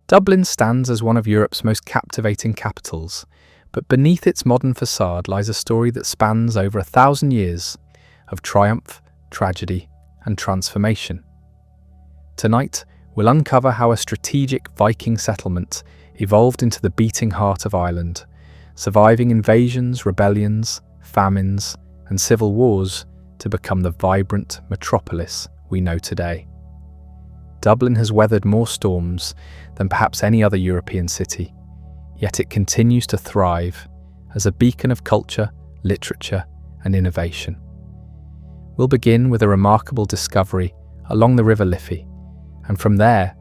Dublin stands as one of Europe's most captivating capitals, but beneath its modern facade lies a story that spans over 1,000 years of triumph, tragedy, and transformation. Tonight, we'll uncover how a strategic Viking settlement evolved into the beating heart of Ireland, surviving invasions, rebellions, famines, and civil wars to become the vibrant metropolis we know today. Dublin has weathered more storms than perhaps any other European city, yet it continues to thrive as a beacon of culture, literature, and innovation. We'll begin with a remarkable discovery along the River Liffey, and from there,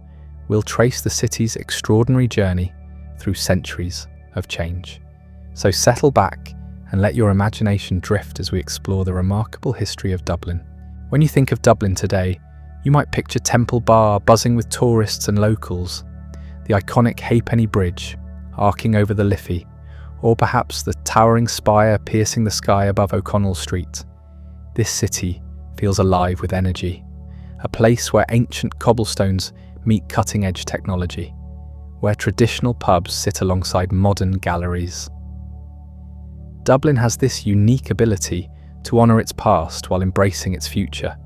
we'll trace the city's extraordinary journey through centuries of change. So settle back and let your imagination drift as we explore the remarkable history of Dublin. When you think of Dublin today, you might picture Temple Bar buzzing with tourists and locals, the iconic Halfpenny Bridge arcing over the Liffey, or perhaps the towering spire piercing the sky above O'Connell Street. This city feels alive with energy, a place where ancient cobblestones meet cutting-edge technology, where traditional pubs sit alongside modern galleries. Dublin has this unique ability to honour its past while embracing its future,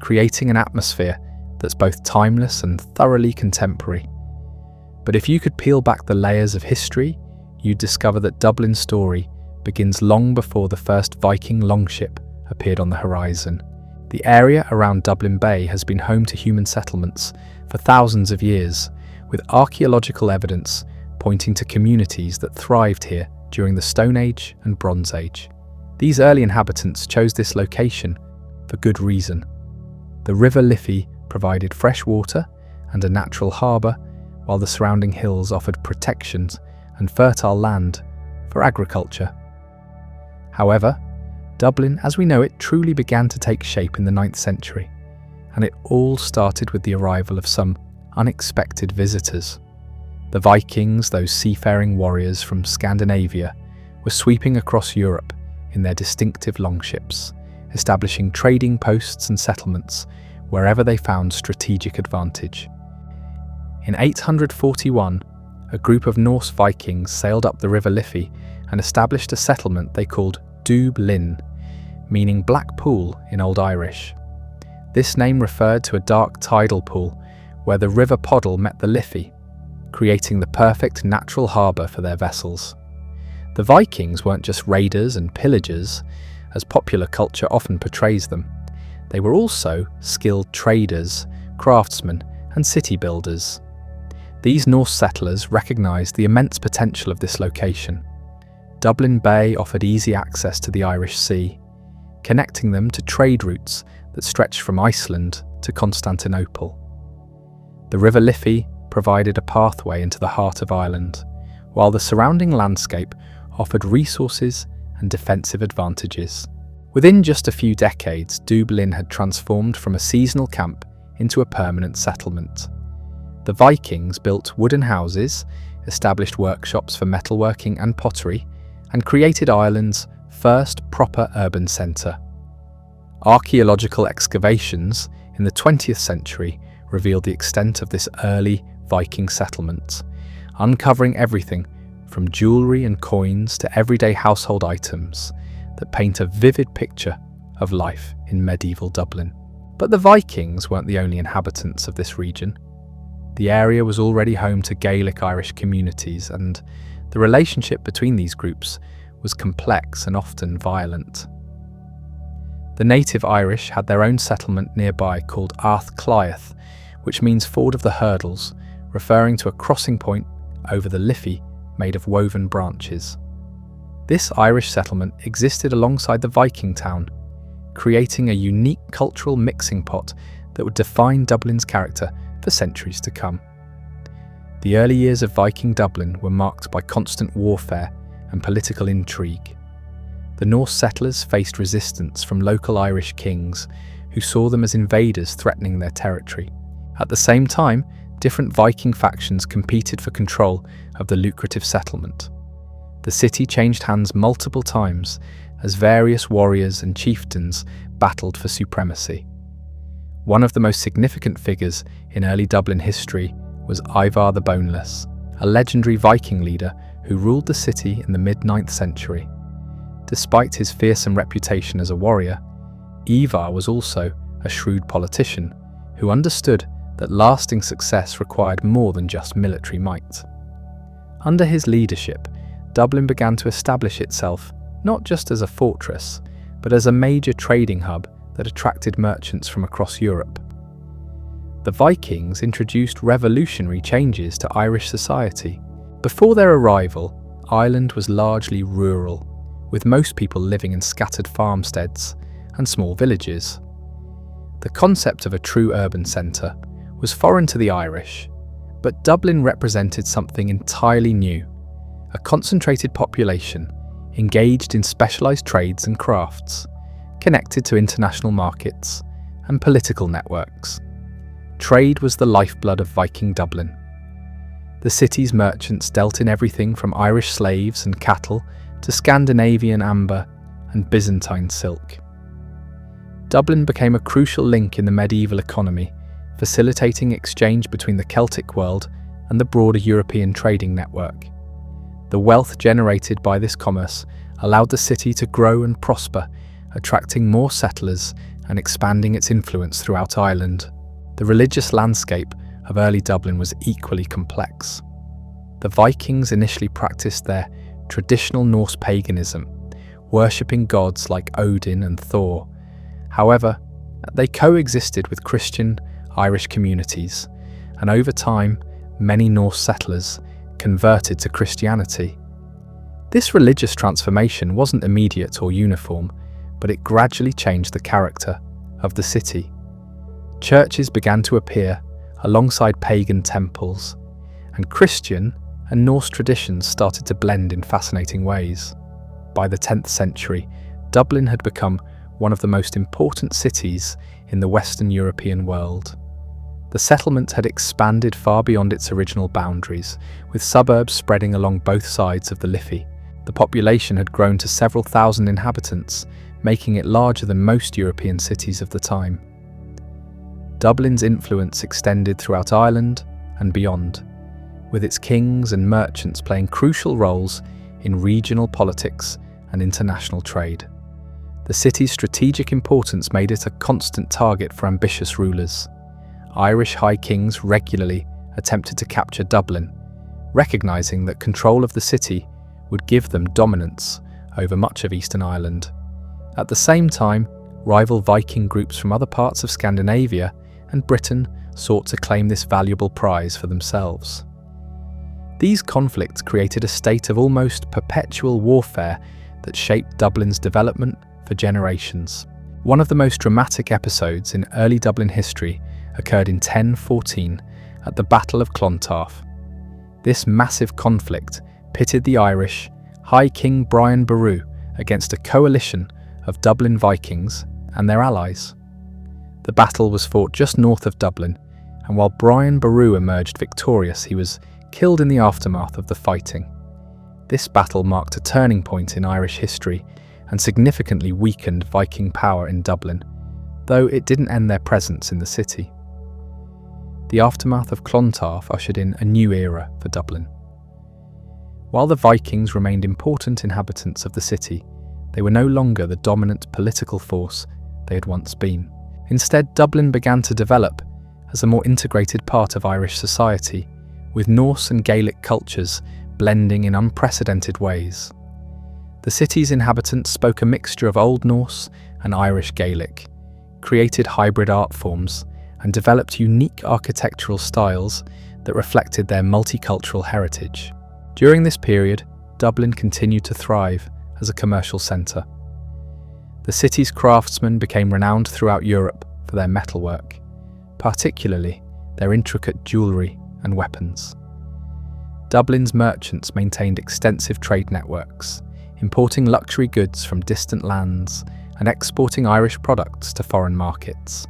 creating an atmosphere that's both timeless and thoroughly contemporary. But if you could peel back the layers of history, you'd discover that Dublin's story begins long before the first Viking longship appeared on the horizon. The area around Dublin Bay has been home to human settlements for thousands of years, with archaeological evidence pointing to communities that thrived here during the Stone Age and Bronze Age. These early inhabitants chose this location for good reason. The River Liffey provided fresh water and a natural harbour, while the surrounding hills offered protections and fertile land for agriculture. However, Dublin, as we know it, truly began to take shape in the 9th century, and it all started with the arrival of some unexpected visitors. The Vikings, those seafaring warriors from Scandinavia, were sweeping across Europe in their distinctive longships, establishing trading posts and settlements wherever they found strategic advantage. In 841, a group of Norse Vikings sailed up the River Liffey and established a settlement they called Dubh Linn, meaning Black Pool in Old Irish. This name referred to a dark tidal pool where the River Poddle met the Liffey, creating the perfect natural harbour for their vessels. The Vikings weren't just raiders and pillagers, as popular culture often portrays them. They were also skilled traders, craftsmen, and city builders. These Norse settlers recognised the immense potential of this location. Dublin Bay offered easy access to the Irish Sea, connecting them to trade routes that stretched from Iceland to Constantinople. The River Liffey provided a pathway into the heart of Ireland, while the surrounding landscape offered resources and defensive advantages. Within just a few decades, Dubh Linn had transformed from a seasonal camp into a permanent settlement. The Vikings built wooden houses, established workshops for metalworking and pottery, and created Ireland's first proper urban centre. Archaeological excavations in the 20th century revealed the extent of this early Viking settlement, uncovering everything from jewellery and coins to everyday household items that paint a vivid picture of life in medieval Dublin. But the Vikings weren't the only inhabitants of this region. The area was already home to Gaelic Irish communities, and the relationship between these groups was complex and often violent. The native Irish had their own settlement nearby called Arth Cliath, which means ford of the hurdles, referring to a crossing point over the Liffey made of woven branches. This Irish settlement existed alongside the Viking town, creating a unique cultural mixing pot that would define Dublin's character for centuries to come. The early years of Viking Dublin were marked by constant warfare and political intrigue. The Norse settlers faced resistance from local Irish kings who saw them as invaders threatening their territory. At the same time, different Viking factions competed for control of the lucrative settlement. The city changed hands multiple times as various warriors and chieftains battled for supremacy. One of the most significant figures in early Dublin history was Ivar the Boneless, a legendary Viking leader who ruled the city in the mid-9th century. Despite his fearsome reputation as a warrior, Ivar was also a shrewd politician who understood that lasting success required more than just military might. Under his leadership, Dublin began to establish itself not just as a fortress, but as a major trading hub that attracted merchants from across Europe. The Vikings introduced revolutionary changes to Irish society. Before their arrival, Ireland was largely rural, with most people living in scattered farmsteads and small villages. The concept of a true urban centre was foreign to the Irish, but Dublin represented something entirely new, a concentrated population engaged in specialised trades and crafts, connected to international markets and political networks. Trade was the lifeblood of Viking Dublin. The city's merchants dealt in everything from Irish slaves and cattle to Scandinavian amber and Byzantine silk. Dublin became a crucial link in the medieval economy, facilitating exchange between the Celtic world and the broader European trading network. The wealth generated by this commerce allowed the city to grow and prosper, attracting more settlers and expanding its influence throughout Ireland. The religious landscape of early Dublin was equally complex. The Vikings initially practiced their traditional Norse paganism, worshipping gods like Odin and Thor. However, they coexisted with Christian Irish communities, and over time, many Norse settlers converted to Christianity. This religious transformation wasn't immediate or uniform, but it gradually changed the character of the city. Churches began to appear alongside pagan temples, and Christian and Norse traditions started to blend in fascinating ways. By the 10th century, Dublin had become one of the most important cities in the Western European world. The settlement had expanded far beyond its original boundaries, with suburbs spreading along both sides of the Liffey. The population had grown to several thousand inhabitants, making it larger than most European cities of the time. Dublin's influence extended throughout Ireland and beyond, with its kings and merchants playing crucial roles in regional politics and international trade. The city's strategic importance made it a constant target for ambitious rulers. Irish high kings regularly attempted to capture Dublin, recognising that control of the city would give them dominance over much of Eastern Ireland. At the same time, rival Viking groups from other parts of Scandinavia and Britain sought to claim this valuable prize for themselves. These conflicts created a state of almost perpetual warfare that shaped Dublin's development for generations. One of the most dramatic episodes in early Dublin history occurred in 1014 at the Battle of Clontarf. This massive conflict pitted the Irish High King Brian Boru against a coalition of Dublin Vikings and their allies. The battle was fought just north of Dublin, and while Brian Boru emerged victorious, he was killed in the aftermath of the fighting. This battle marked a turning point in Irish history and significantly weakened Viking power in Dublin, though it didn't end their presence in the city. The aftermath of Clontarf ushered in a new era for Dublin. While the Vikings remained important inhabitants of the city, they were no longer the dominant political force they had once been. Instead, Dublin began to develop as a more integrated part of Irish society, with Norse and Gaelic cultures blending in unprecedented ways. The city's inhabitants spoke a mixture of Old Norse and Irish Gaelic, created hybrid art forms, and developed unique architectural styles that reflected their multicultural heritage. During this period, Dublin continued to thrive as a commercial centre. The city's craftsmen became renowned throughout Europe for their metalwork, particularly their intricate jewellery and weapons. Dublin's merchants maintained extensive trade networks, importing luxury goods from distant lands and exporting Irish products to foreign markets.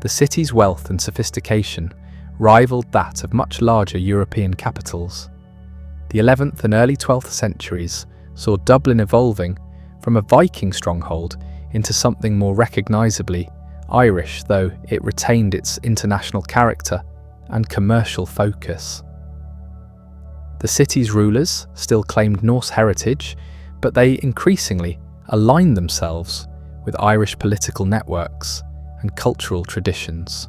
The city's wealth and sophistication rivaled that of much larger European capitals. The 11th and early 12th centuries saw Dublin evolving from a Viking stronghold into something more recognisably Irish, though it retained its international character and commercial focus. The city's rulers still claimed Norse heritage, but they increasingly aligned themselves with Irish political networks and cultural traditions.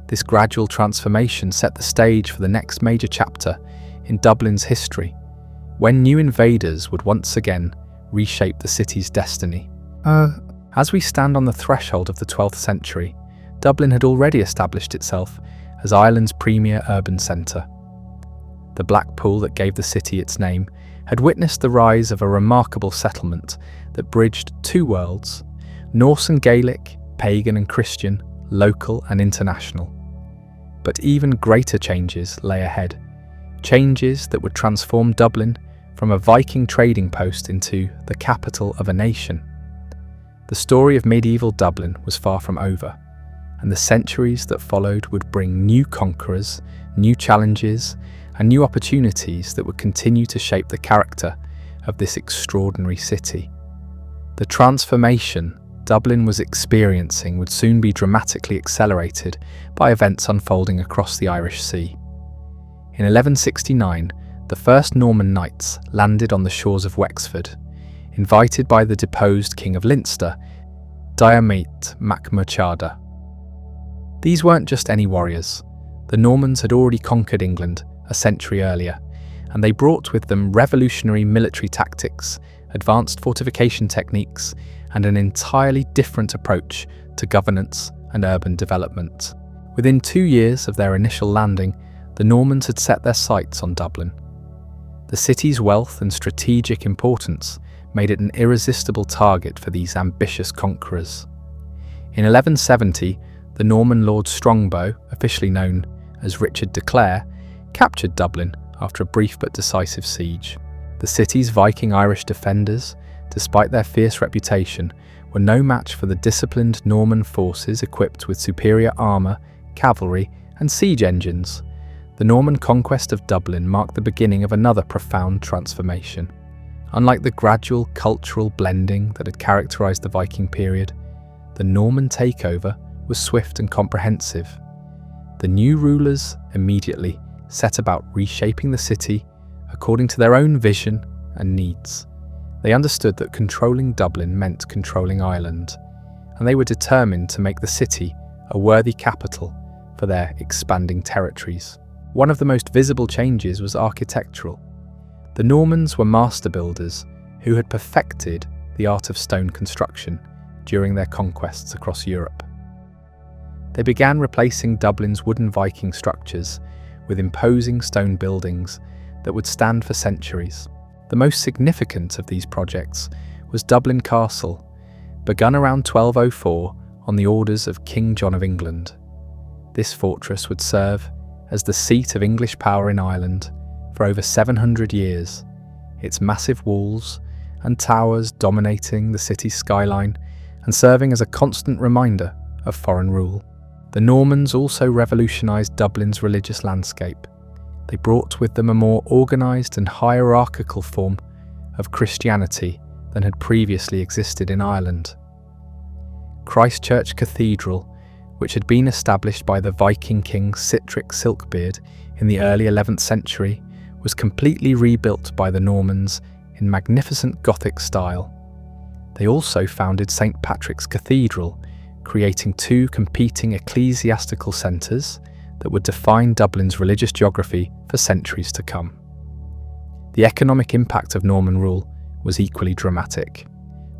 This gradual transformation set the stage for the next major chapter in Dublin's history, when new invaders would once again reshape the city's destiny. As we stand on the threshold of the 12th century, Dublin had already established itself as Ireland's premier urban centre. The black pool that gave the city its name had witnessed the rise of a remarkable settlement that bridged two worlds, Norse and Gaelic, pagan and Christian, local and international. But even greater changes lay ahead, changes that would transform Dublin from a Viking trading post into the capital of a nation. The story of medieval Dublin was far from over, and the centuries that followed would bring new conquerors, new challenges, and new opportunities that would continue to shape the character of this extraordinary city. The transformation Dublin was experiencing would soon be dramatically accelerated by events unfolding across the Irish Sea. In 1169, the first Norman knights landed on the shores of Wexford, invited by the deposed King of Leinster, Diarmait mac Murchada. These weren't just any warriors. The Normans had already conquered England a century earlier, and they brought with them revolutionary military tactics, advanced fortification techniques, and an entirely different approach to governance and urban development. Within 2 years of their initial landing, the Normans had set their sights on Dublin. The city's wealth and strategic importance made it an irresistible target for these ambitious conquerors. In 1170, the Norman Lord Strongbow, officially known as Richard de Clare, captured Dublin after a brief but decisive siege. The city's Viking Irish defenders, despite their fierce reputation, were no match for the disciplined Norman forces equipped with superior armour, cavalry, and siege engines. The Norman conquest of Dublin marked the beginning of another profound transformation. Unlike the gradual cultural blending that had characterised the Viking period, the Norman takeover was swift and comprehensive. The new rulers immediately set about reshaping the city according to their own vision and needs. They understood that controlling Dublin meant controlling Ireland, and they were determined to make the city a worthy capital for their expanding territories. One of the most visible changes was architectural. The Normans were master builders who had perfected the art of stone construction during their conquests across Europe. They began replacing Dublin's wooden Viking structures with imposing stone buildings that would stand for centuries. The most significant of these projects was Dublin Castle, begun around 1204 on the orders of King John of England. This fortress would serve as the seat of English power in Ireland for over 700 years, its massive walls and towers dominating the city's skyline and serving as a constant reminder of foreign rule. The Normans also revolutionised Dublin's religious landscape. They brought with them a more organised and hierarchical form of Christianity than had previously existed in Ireland. Christchurch Cathedral, which had been established by the Viking king Sitric Silkbeard in the early 11th century, was completely rebuilt by the Normans in magnificent Gothic style. They also founded St. Patrick's Cathedral, creating two competing ecclesiastical centres that would define Dublin's religious geography for centuries to come. The economic impact of Norman rule was equally dramatic.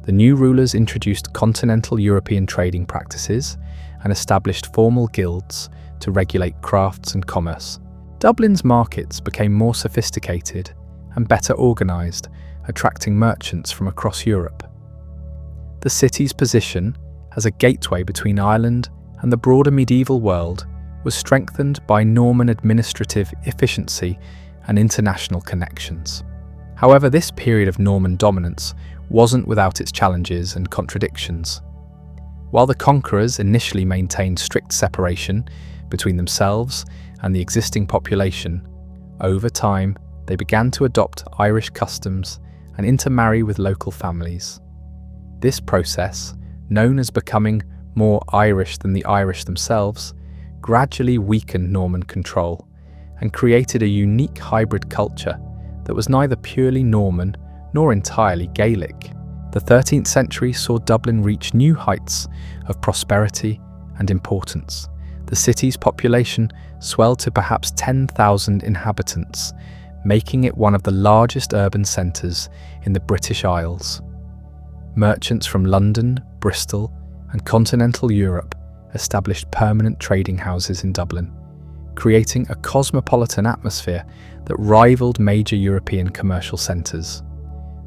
The new rulers introduced continental European trading practices and established formal guilds to regulate crafts and commerce. Dublin's markets became more sophisticated and better organised, attracting merchants from across Europe. The city's position as a gateway between Ireland and the broader medieval world was strengthened by Norman administrative efficiency and international connections. However, this period of Norman dominance wasn't without its challenges and contradictions. While the conquerors initially maintained strict separation between themselves and the existing population, over time they began to adopt Irish customs and intermarry with local families. This process, known as becoming more Irish than the Irish themselves, gradually weakened Norman control and created a unique hybrid culture that was neither purely Norman nor entirely Gaelic. The 13th century saw Dublin reach new heights of prosperity and importance. The city's population swelled to perhaps 10,000 inhabitants, making it one of the largest urban centres in the British Isles. Merchants from London, Bristol, and continental Europe established permanent trading houses in Dublin, creating a cosmopolitan atmosphere that rivaled major European commercial centres.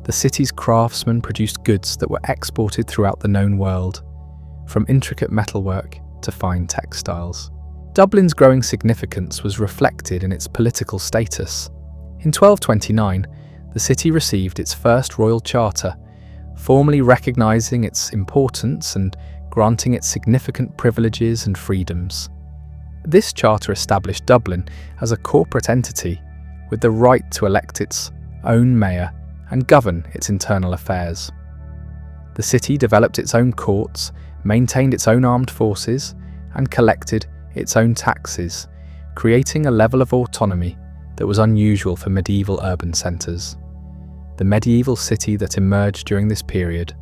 The city's craftsmen produced goods that were exported throughout the known world, from intricate metalwork to fine textiles. Dublin's growing significance was reflected in its political status. In 1229, the city received its first royal charter, formally recognising its importance and granting it significant privileges and freedoms. This charter established Dublin as a corporate entity with the right to elect its own mayor and govern its internal affairs. The city developed its own courts, maintained its own armed forces, and collected its own taxes, creating a level of autonomy that was unusual for medieval urban centres. The medieval city that emerged during this period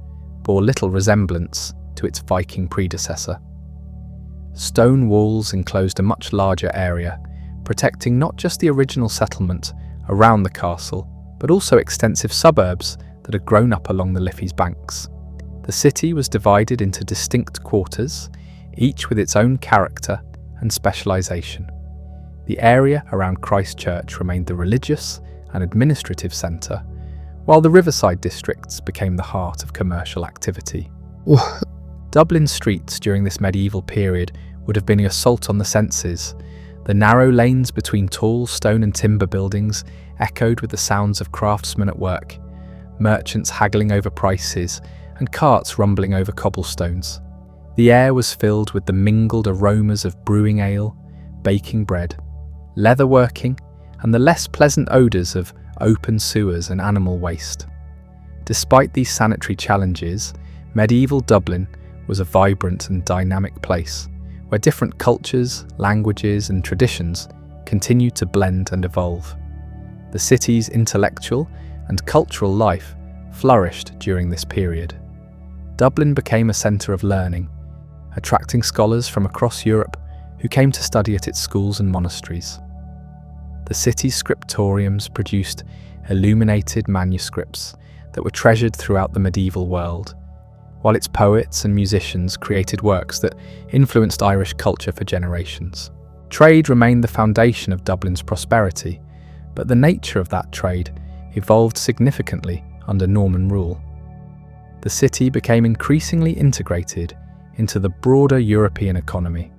bore little resemblance to its Viking predecessor. Stone walls enclosed a much larger area, protecting not just the original settlement around the castle, but also extensive suburbs that had grown up along the Liffey's banks. The city was divided into distinct quarters, each with its own character and specialisation. The area around Christ Church remained the religious and administrative centre, while the riverside districts became the heart of commercial activity. Dublin streets during this medieval period would have been an assault on the senses. The narrow lanes between tall stone and timber buildings echoed with the sounds of craftsmen at work, merchants haggling over prices, and carts rumbling over cobblestones. The air was filled with the mingled aromas of brewing ale, baking bread, leatherworking, and the less pleasant odours of open sewers and animal waste. Despite these sanitary challenges, medieval Dublin was a vibrant and dynamic place, where different cultures, languages, and traditions continued to blend and evolve. The city's intellectual and cultural life flourished during this period. Dublin became a centre of learning, attracting scholars from across Europe who came to study at its schools and monasteries. The city's scriptoriums produced illuminated manuscripts that were treasured throughout the medieval world, while its poets and musicians created works that influenced Irish culture for generations. Trade remained the foundation of Dublin's prosperity, but the nature of that trade evolved significantly under Norman rule. The city became increasingly integrated into the broader European economy,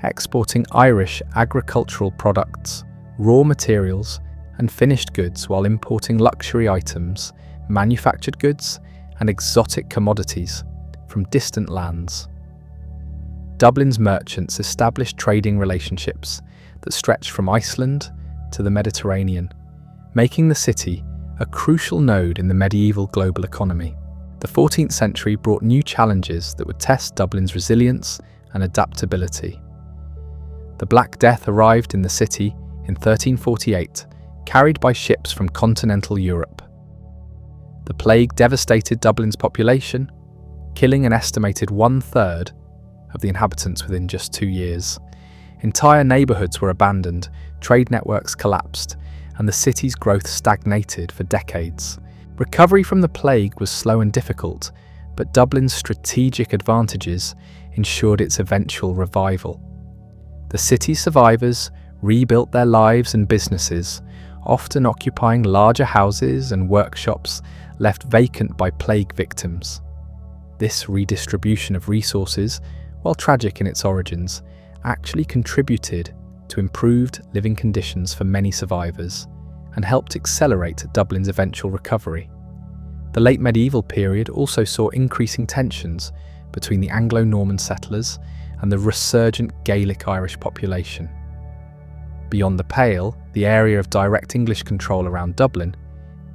exporting Irish agricultural products, raw materials, and finished goods while importing luxury items, manufactured goods, and exotic commodities from distant lands. Dublin's merchants established trading relationships that stretched from Iceland to the Mediterranean, making the city a crucial node in the medieval global economy. The 14th century brought new challenges that would test Dublin's resilience and adaptability. The Black Death arrived in the city in 1348, carried by ships from continental Europe. The plague devastated Dublin's population, killing an estimated 1/3 of the inhabitants within just 2 years. Entire neighbourhoods were abandoned, trade networks collapsed, and the city's growth stagnated for decades. Recovery from the plague was slow and difficult, but Dublin's strategic advantages ensured its eventual revival. The city's survivors rebuilt their lives and businesses, often occupying larger houses and workshops left vacant by plague victims. This redistribution of resources, while tragic in its origins, actually contributed to improved living conditions for many survivors and helped accelerate Dublin's eventual recovery. The late medieval period also saw increasing tensions between the Anglo-Norman settlers and the resurgent Gaelic Irish population. Beyond the Pale, the area of direct English control around Dublin,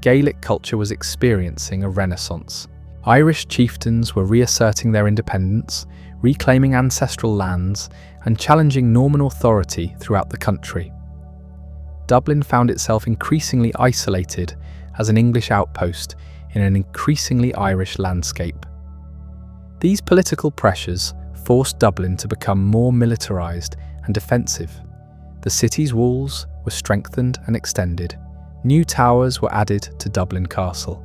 Gaelic culture was experiencing a renaissance. Irish chieftains were reasserting their independence, reclaiming ancestral lands, and challenging Norman authority throughout the country. Dublin found itself increasingly isolated as an English outpost in an increasingly Irish landscape. These political pressures forced Dublin to become more militarised and defensive. The city's walls were strengthened and extended, new towers were added to Dublin Castle,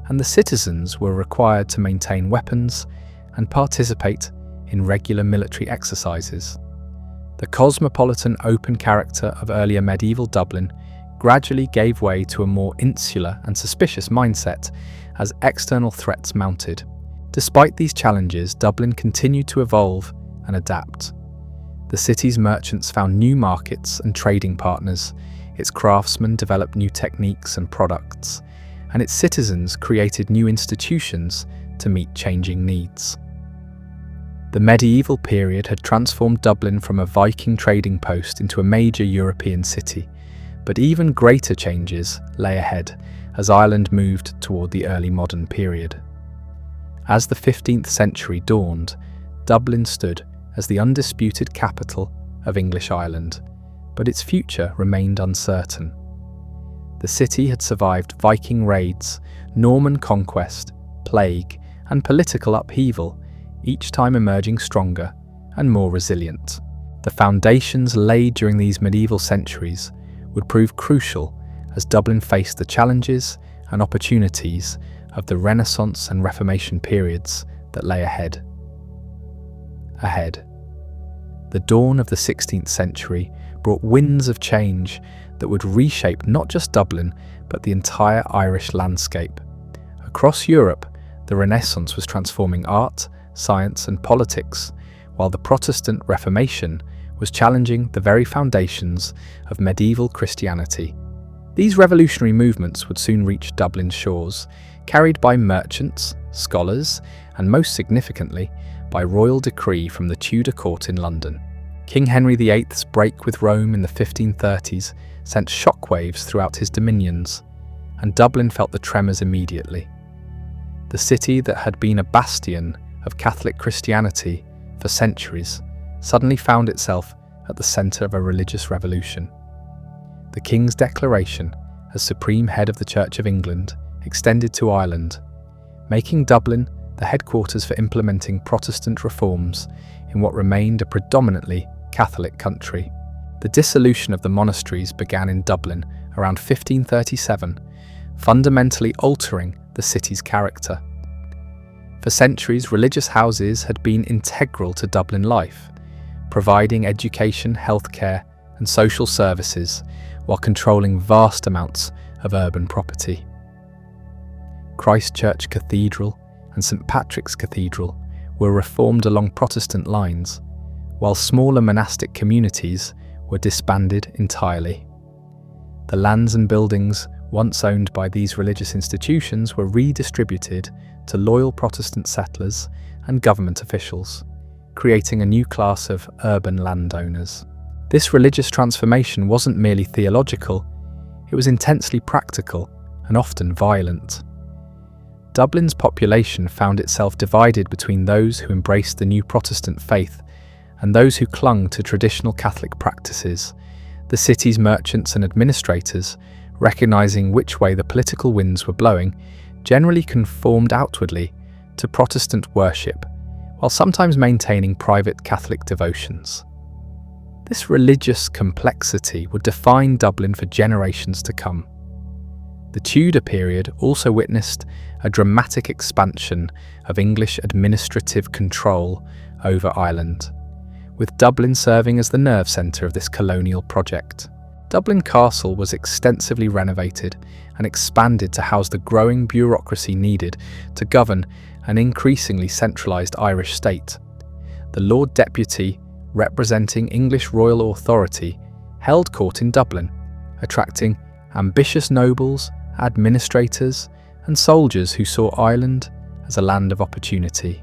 and the citizens were required to maintain weapons and participate in regular military exercises. The cosmopolitan open character of earlier medieval Dublin gradually gave way to a more insular and suspicious mindset as external threats mounted. Despite these challenges, Dublin continued to evolve and adapt. The city's merchants found new markets and trading partners, its craftsmen developed new techniques and products, and its citizens created new institutions to meet changing needs. The medieval period had transformed Dublin from a Viking trading post into a major European city, but even greater changes lay ahead as Ireland moved toward the early modern period. As the 15th century dawned, Dublin stood as the undisputed capital of English Ireland, but its future remained uncertain. The city had survived Viking raids, Norman conquest, plague, and political upheaval, each time emerging stronger and more resilient. The foundations laid during these medieval centuries would prove crucial as Dublin faced the challenges and opportunities of the Renaissance and Reformation periods that lay ahead. The dawn of the 16th century brought winds of change that would reshape not just Dublin, but the entire Irish landscape. Across Europe, the Renaissance was transforming art, science, and politics, while the Protestant Reformation was challenging the very foundations of medieval Christianity. These revolutionary movements would soon reach Dublin's shores, carried by merchants, scholars, and most significantly, by royal decree from the Tudor court in London. King Henry VIII's break with Rome in the 1530s sent shockwaves throughout his dominions, and Dublin felt the tremors immediately. The city that had been a bastion of Catholic Christianity for centuries suddenly found itself at the centre of a religious revolution. The King's declaration as supreme head of the Church of England extended to Ireland, making Dublin the headquarters for implementing Protestant reforms in what remained a predominantly Catholic country. The dissolution of the monasteries began in Dublin around 1537, fundamentally altering the city's character. For centuries, religious houses had been integral to Dublin life, providing education, healthcare, and social services while controlling vast amounts of urban property. Christ Church Cathedral and St Patrick's Cathedral were reformed along Protestant lines, while smaller monastic communities were disbanded entirely. The lands and buildings once owned by these religious institutions were redistributed to loyal Protestant settlers and government officials, creating a new class of urban landowners. This religious transformation wasn't merely theological, it was intensely practical and often violent. Dublin's population found itself divided between those who embraced the new Protestant faith and those who clung to traditional Catholic practices. The city's merchants and administrators, recognizing which way the political winds were blowing, generally conformed outwardly to Protestant worship, while sometimes maintaining private Catholic devotions. This religious complexity would define Dublin for generations to come. The Tudor period also witnessed a dramatic expansion of English administrative control over Ireland, with Dublin serving as the nerve centre of this colonial project. Dublin Castle was extensively renovated and expanded to house the growing bureaucracy needed to govern an increasingly centralised Irish state. The Lord Deputy, representing English royal authority, held court in Dublin, attracting ambitious nobles, administrators, and soldiers who saw Ireland as a land of opportunity.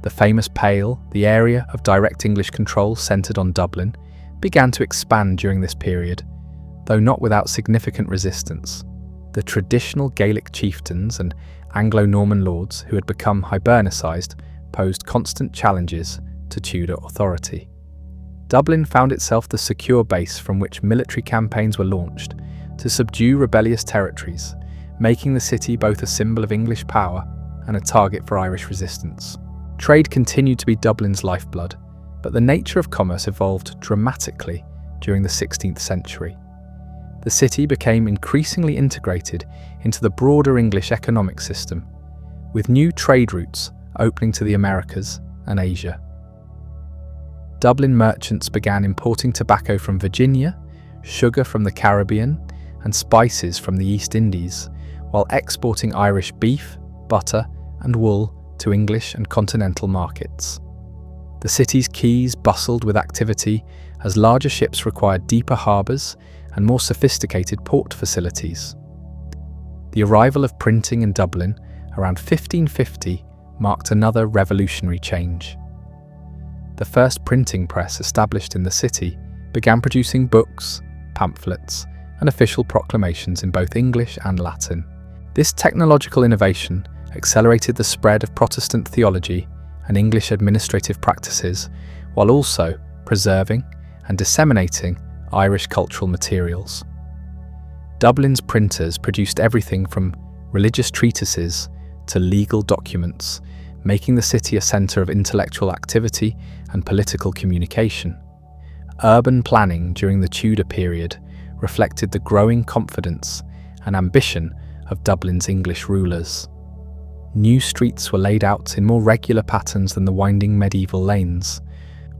The famous Pale, the area of direct English control centred on Dublin, began to expand during this period, though not without significant resistance. the traditional Gaelic chieftains and Anglo-Norman lords who had become Hibernicized posed constant challenges to Tudor authority. Dublin found itself the secure base from which military campaigns were launched to subdue rebellious territories, making the city both a symbol of English power and a target for Irish resistance. Trade continued to be Dublin's lifeblood, but the nature of commerce evolved dramatically during the 16th century. The city became increasingly integrated into the broader English economic system, with new trade routes opening to the Americas and Asia. Dublin merchants began importing tobacco from Virginia, sugar from the Caribbean, and spices from the East Indies, while exporting Irish beef, butter, and wool to English and continental markets. The city's quays bustled with activity as larger ships required deeper harbours and more sophisticated port facilities. The arrival of printing in Dublin around 1550 marked another revolutionary change. The first printing press established in the city began producing books, pamphlets, and official proclamations in both English and Latin. This technological innovation accelerated the spread of Protestant theology and English administrative practices, while also preserving and disseminating Irish cultural materials. Dublin's printers produced everything from religious treatises to legal documents, making the city a centre of intellectual activity and political communication. Urban planning during the Tudor period reflected the growing confidence and ambition of Dublin's English rulers. New streets were laid out in more regular patterns than the winding medieval lanes,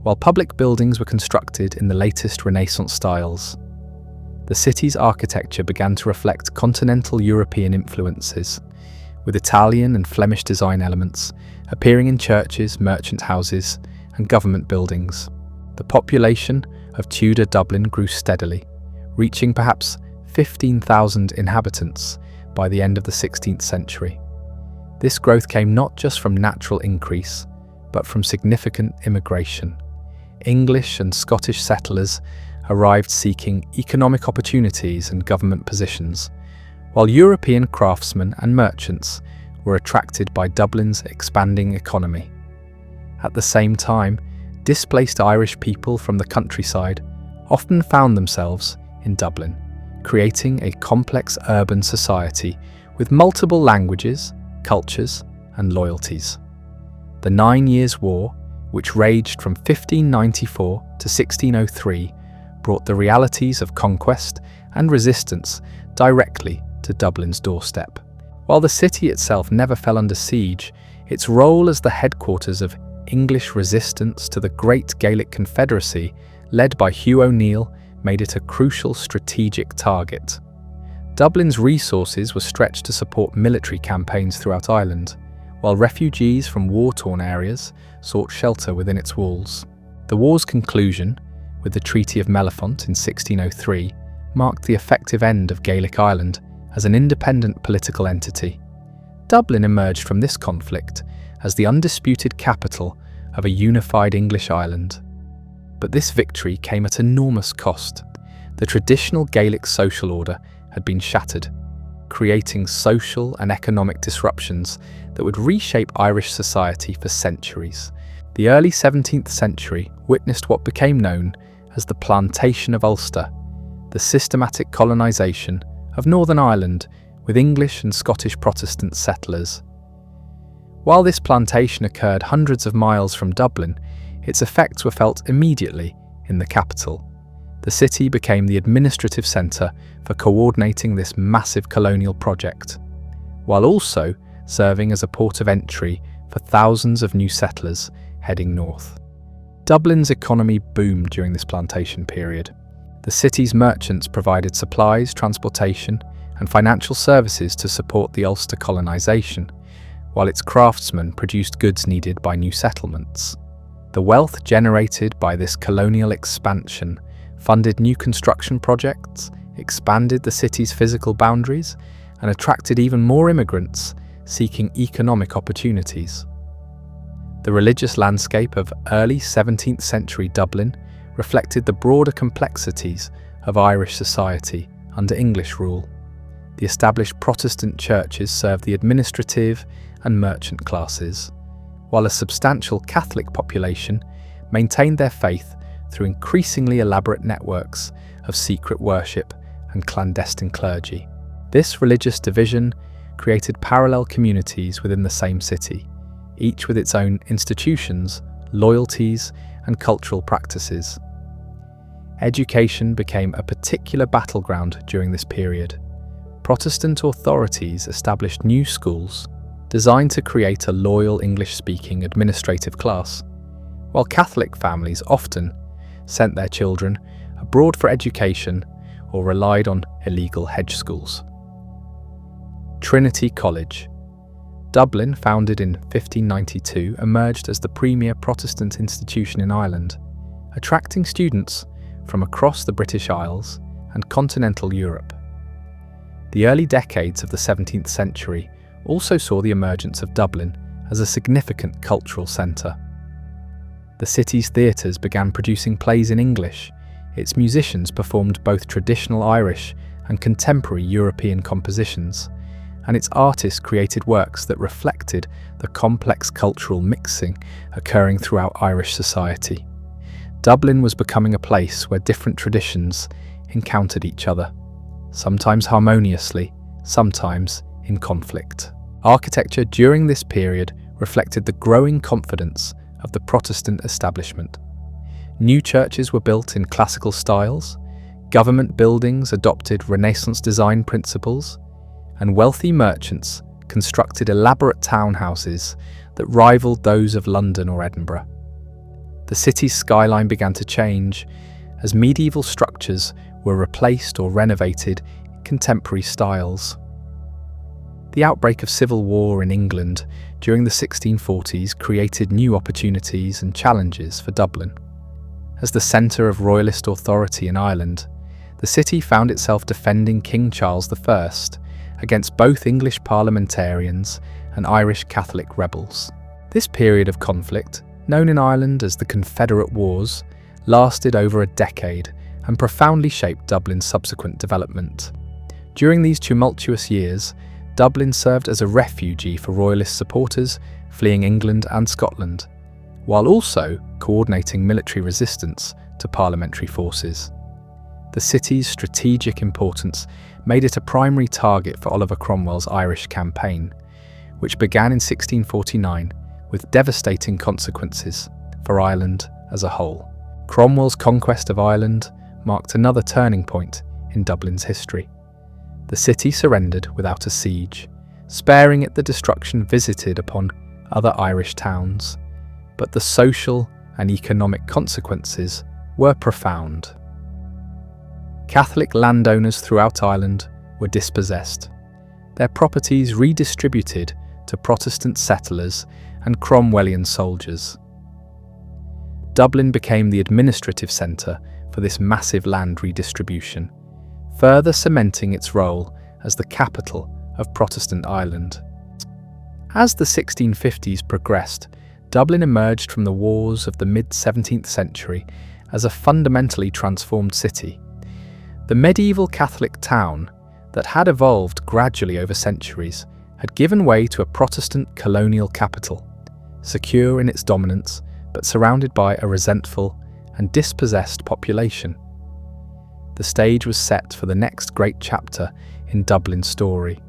while public buildings were constructed in the latest Renaissance styles. The city's architecture began to reflect continental European influences, with Italian and Flemish design elements appearing in churches, merchant houses, and government buildings. The population of Tudor Dublin grew steadily, reaching perhaps 15,000 inhabitants by the end of the 16th century. This growth came not just from natural increase, but from significant immigration. English and Scottish settlers arrived seeking economic opportunities and government positions, while European craftsmen and merchants were attracted by Dublin's expanding economy. At the same time, displaced Irish people from the countryside often found themselves in Dublin, creating a complex urban society with multiple languages, cultures, and loyalties. The 9 Years' War, which raged from 1594 to 1603, brought the realities of conquest and resistance directly to Dublin's doorstep. While the city itself never fell under siege, its role as the headquarters of English resistance to the Great Gaelic Confederacy, led by Hugh O'Neill, made it a crucial strategic target. Dublin's resources were stretched to support military campaigns throughout Ireland, while refugees from war-torn areas sought shelter within its walls. The war's conclusion, with the Treaty of Mellifont in 1603, marked the effective end of Gaelic Ireland as an independent political entity. Dublin emerged from this conflict as the undisputed capital of a unified English Ireland. But this victory came at enormous cost. The traditional Gaelic social order had been shattered, creating social and economic disruptions that would reshape Irish society for centuries. The early 17th century witnessed what became known as the Plantation of Ulster, the systematic colonisation of Northern Ireland with English and Scottish Protestant settlers. While this plantation occurred hundreds of miles from Dublin, its effects were felt immediately in the capital. The city became the administrative centre for coordinating this massive colonial project, while also serving as a port of entry for thousands of new settlers heading north. Dublin's economy boomed during this plantation period. The city's merchants provided supplies, transportation, and financial services to support the Ulster colonisation, while its craftsmen produced goods needed by new settlements. The wealth generated by this colonial expansion funded new construction projects, expanded the city's physical boundaries, and attracted even more immigrants seeking economic opportunities. The religious landscape of early 17th century Dublin reflected the broader complexities of Irish society under English rule. The established Protestant churches served the administrative and merchant classes, while a substantial Catholic population maintained their faith through increasingly elaborate networks of secret worship and clandestine clergy. This religious division created parallel communities within the same city, each with its own institutions, loyalties, and cultural practices. Education became a particular battleground during this period. Protestant authorities established new schools designed to create a loyal English-speaking administrative class, while Catholic families often sent their children abroad for education or relied on illegal hedge schools. Trinity College. Dublin, founded in 1592, emerged as the premier Protestant institution in Ireland, attracting students from across the British Isles and continental Europe. The early decades of the 17th century also saw the emergence of Dublin as a significant cultural centre. The city's theatres began producing plays in English. Its musicians performed both traditional Irish and contemporary European compositions, and its artists created works that reflected the complex cultural mixing occurring throughout Irish society. Dublin was becoming a place where different traditions encountered each other, sometimes harmoniously, sometimes in conflict. Architecture during this period reflected the growing confidence of the Protestant establishment. New churches were built in classical styles, government buildings adopted Renaissance design principles, and wealthy merchants constructed elaborate townhouses that rivaled those of London or Edinburgh. The city's skyline began to change as medieval structures were replaced or renovated in contemporary styles. The outbreak of civil war in England during the 1640s created new opportunities and challenges for Dublin. As the centre of royalist authority in Ireland, the city found itself defending King Charles I against both English parliamentarians and Irish Catholic rebels. This period of conflict, known in Ireland as the Confederate Wars, lasted over a decade and profoundly shaped Dublin's subsequent development. During these tumultuous years, Dublin served as a refuge for royalist supporters fleeing England and Scotland, while also coordinating military resistance to parliamentary forces. The city's strategic importance made it a primary target for Oliver Cromwell's Irish campaign, which began in 1649 with devastating consequences for Ireland as a whole. Cromwell's conquest of Ireland marked another turning point in Dublin's history. The city surrendered without a siege, sparing it the destruction visited upon other Irish towns, but the social and economic consequences were profound. Catholic landowners throughout Ireland were dispossessed, their properties redistributed to Protestant settlers and Cromwellian soldiers. Dublin became the administrative centre for this massive land redistribution, further cementing its role as the capital of Protestant Ireland. As the 1650s progressed, Dublin emerged from the wars of the mid-17th century as a fundamentally transformed city. The medieval Catholic town that had evolved gradually over centuries had given way to a Protestant colonial capital, secure in its dominance but surrounded by a resentful and dispossessed population. The stage was set for the next great chapter in Dublin's story,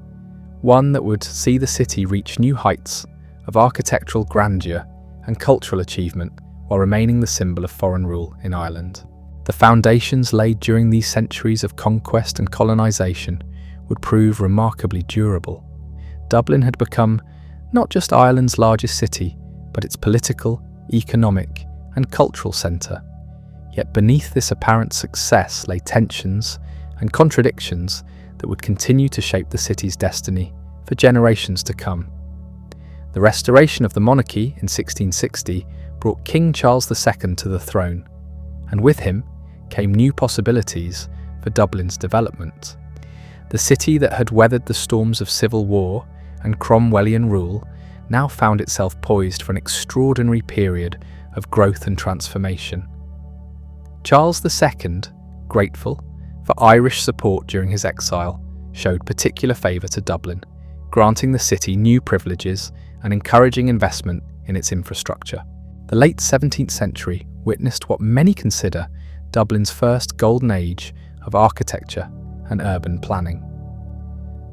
one that would see the city reach new heights of architectural grandeur and cultural achievement while remaining the symbol of foreign rule in Ireland. The foundations laid during these centuries of conquest and colonisation would prove remarkably durable. Dublin had become not just Ireland's largest city, but its political, economic, and cultural centre. Yet beneath this apparent success lay tensions and contradictions that would continue to shape the city's destiny for generations to come. The restoration of the monarchy in 1660 brought King Charles II to the throne, and with him came new possibilities for Dublin's development. The city that had weathered the storms of civil war and Cromwellian rule now found itself poised for an extraordinary period of growth and transformation. Charles II, grateful for Irish support during his exile, showed particular favour to Dublin, granting the city new privileges and encouraging investment in its infrastructure. The late 17th century witnessed what many consider Dublin's first golden age of architecture and urban planning.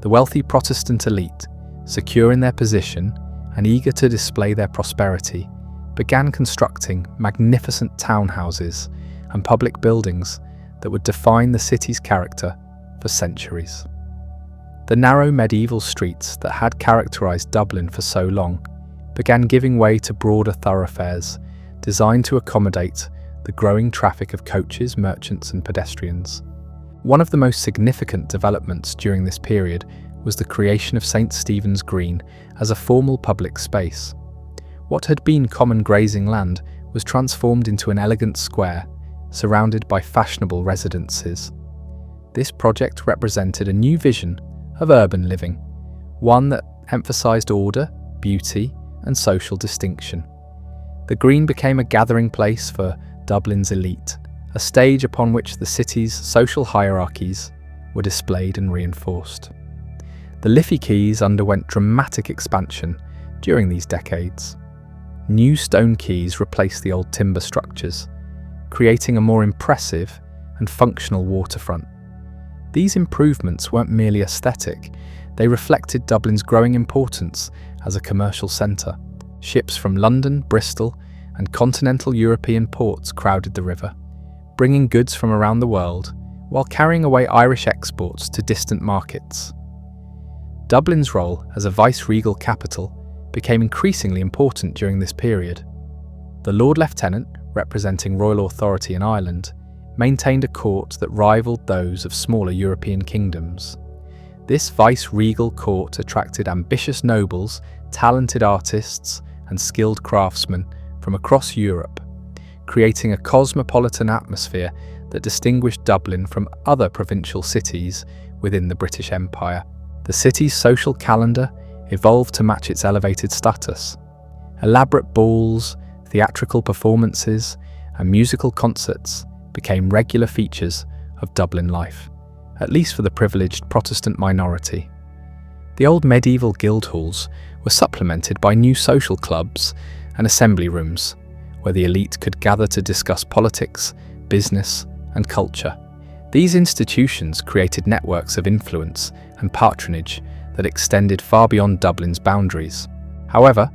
The wealthy Protestant elite, secure in their position and eager to display their prosperity, began constructing magnificent townhouses and public buildings that would define the city's character for centuries. The narrow medieval streets that had characterised Dublin for so long began giving way to broader thoroughfares designed to accommodate the growing traffic of coaches, merchants and pedestrians. One of the most significant developments during this period was the creation of St. Stephen's Green as a formal public space. What had been common grazing land was transformed into an elegant square, surrounded by fashionable residences. This project represented a new vision of urban living, one that emphasised order, beauty, and social distinction. The Green became a gathering place for Dublin's elite, a stage upon which the city's social hierarchies were displayed and reinforced. The Liffey Quays underwent dramatic expansion during these decades. New stone quays replaced the old timber structures, creating a more impressive and functional waterfront. These improvements weren't merely aesthetic, they reflected Dublin's growing importance as a commercial centre. Ships from London, Bristol, and continental European ports crowded the river, bringing goods from around the world while carrying away Irish exports to distant markets. Dublin's role as a vice-regal capital became increasingly important during this period. The Lord Lieutenant, representing royal authority in Ireland, maintained a court that rivaled those of smaller European kingdoms. This vice-regal court attracted ambitious nobles, talented artists, and skilled craftsmen from across Europe, creating a cosmopolitan atmosphere that distinguished Dublin from other provincial cities within the British Empire. The city's social calendar evolved to match its elevated status. Elaborate balls, theatrical performances, and musical concerts became regular features of Dublin life, at least for the privileged Protestant minority. The old medieval guild halls were supplemented by new social clubs and assembly rooms, where the elite could gather to discuss politics, business, and culture. These institutions created networks of influence and patronage that extended far beyond Dublin's boundaries. However,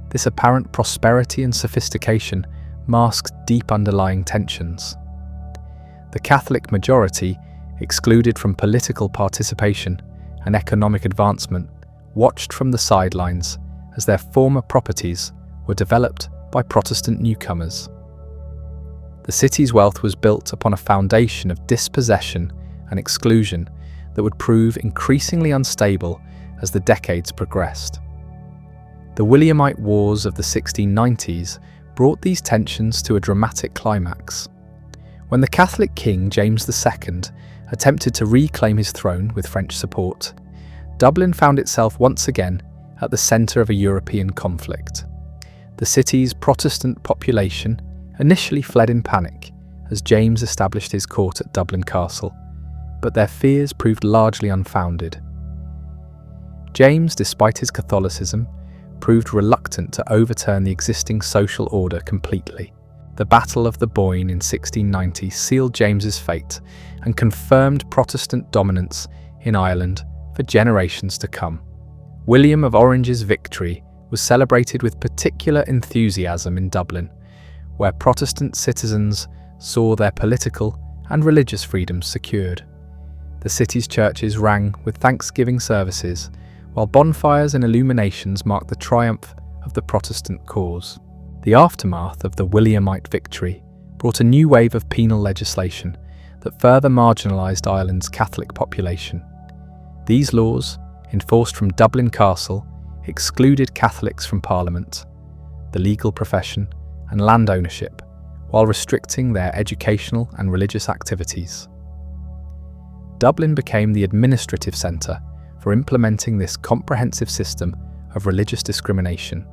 this apparent prosperity and sophistication masked deep underlying tensions. The Catholic majority, excluded from political participation and economic advancement, watched from the sidelines as their former properties were developed by Protestant newcomers. The city's wealth was built upon a foundation of dispossession and exclusion that would prove increasingly unstable as the decades progressed. The Williamite Wars of the 1690s brought these tensions to a dramatic climax. When the Catholic King James II attempted to reclaim his throne with French support, Dublin found itself once again at the centre of a European conflict. The city's Protestant population initially fled in panic as James established his court at Dublin Castle, but their fears proved largely unfounded. James, despite his Catholicism, proved reluctant to overturn the existing social order completely. The Battle of the Boyne in 1690 sealed James's fate and confirmed Protestant dominance in Ireland for generations to come. William of Orange's victory was celebrated with particular enthusiasm in Dublin, where Protestant citizens saw their political and religious freedoms secured. The city's churches rang with thanksgiving services, while bonfires and illuminations marked the triumph of the Protestant cause. The aftermath of the Williamite victory brought a new wave of penal legislation that further marginalised Ireland's Catholic population. These laws, enforced from Dublin Castle, excluded Catholics from Parliament, the legal profession, and land ownership, while restricting their educational and religious activities. Dublin became the administrative centre for implementing this comprehensive system of religious discrimination,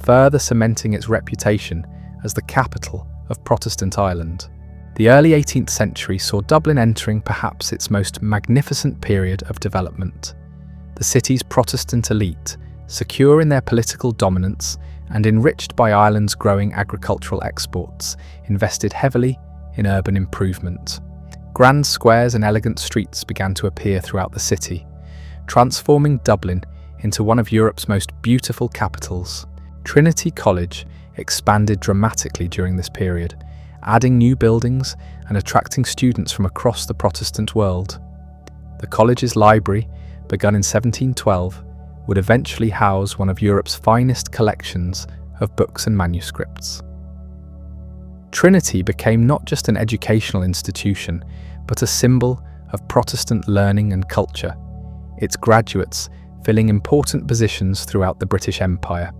further cementing its reputation as the capital of Protestant Ireland. The early 18th century saw Dublin entering perhaps its most magnificent period of development. The city's Protestant elite, secure in their political dominance and enriched by Ireland's growing agricultural exports, invested heavily in urban improvement. Grand squares and elegant streets began to appear throughout the city, transforming Dublin into one of Europe's most beautiful capitals. Trinity College expanded dramatically during this period, adding new buildings and attracting students from across the Protestant world. The college's library, begun in 1712, would eventually house one of Europe's finest collections of books and manuscripts. Trinity became not just an educational institution, but a symbol of Protestant learning and culture, its graduates filling important positions throughout the British Empire.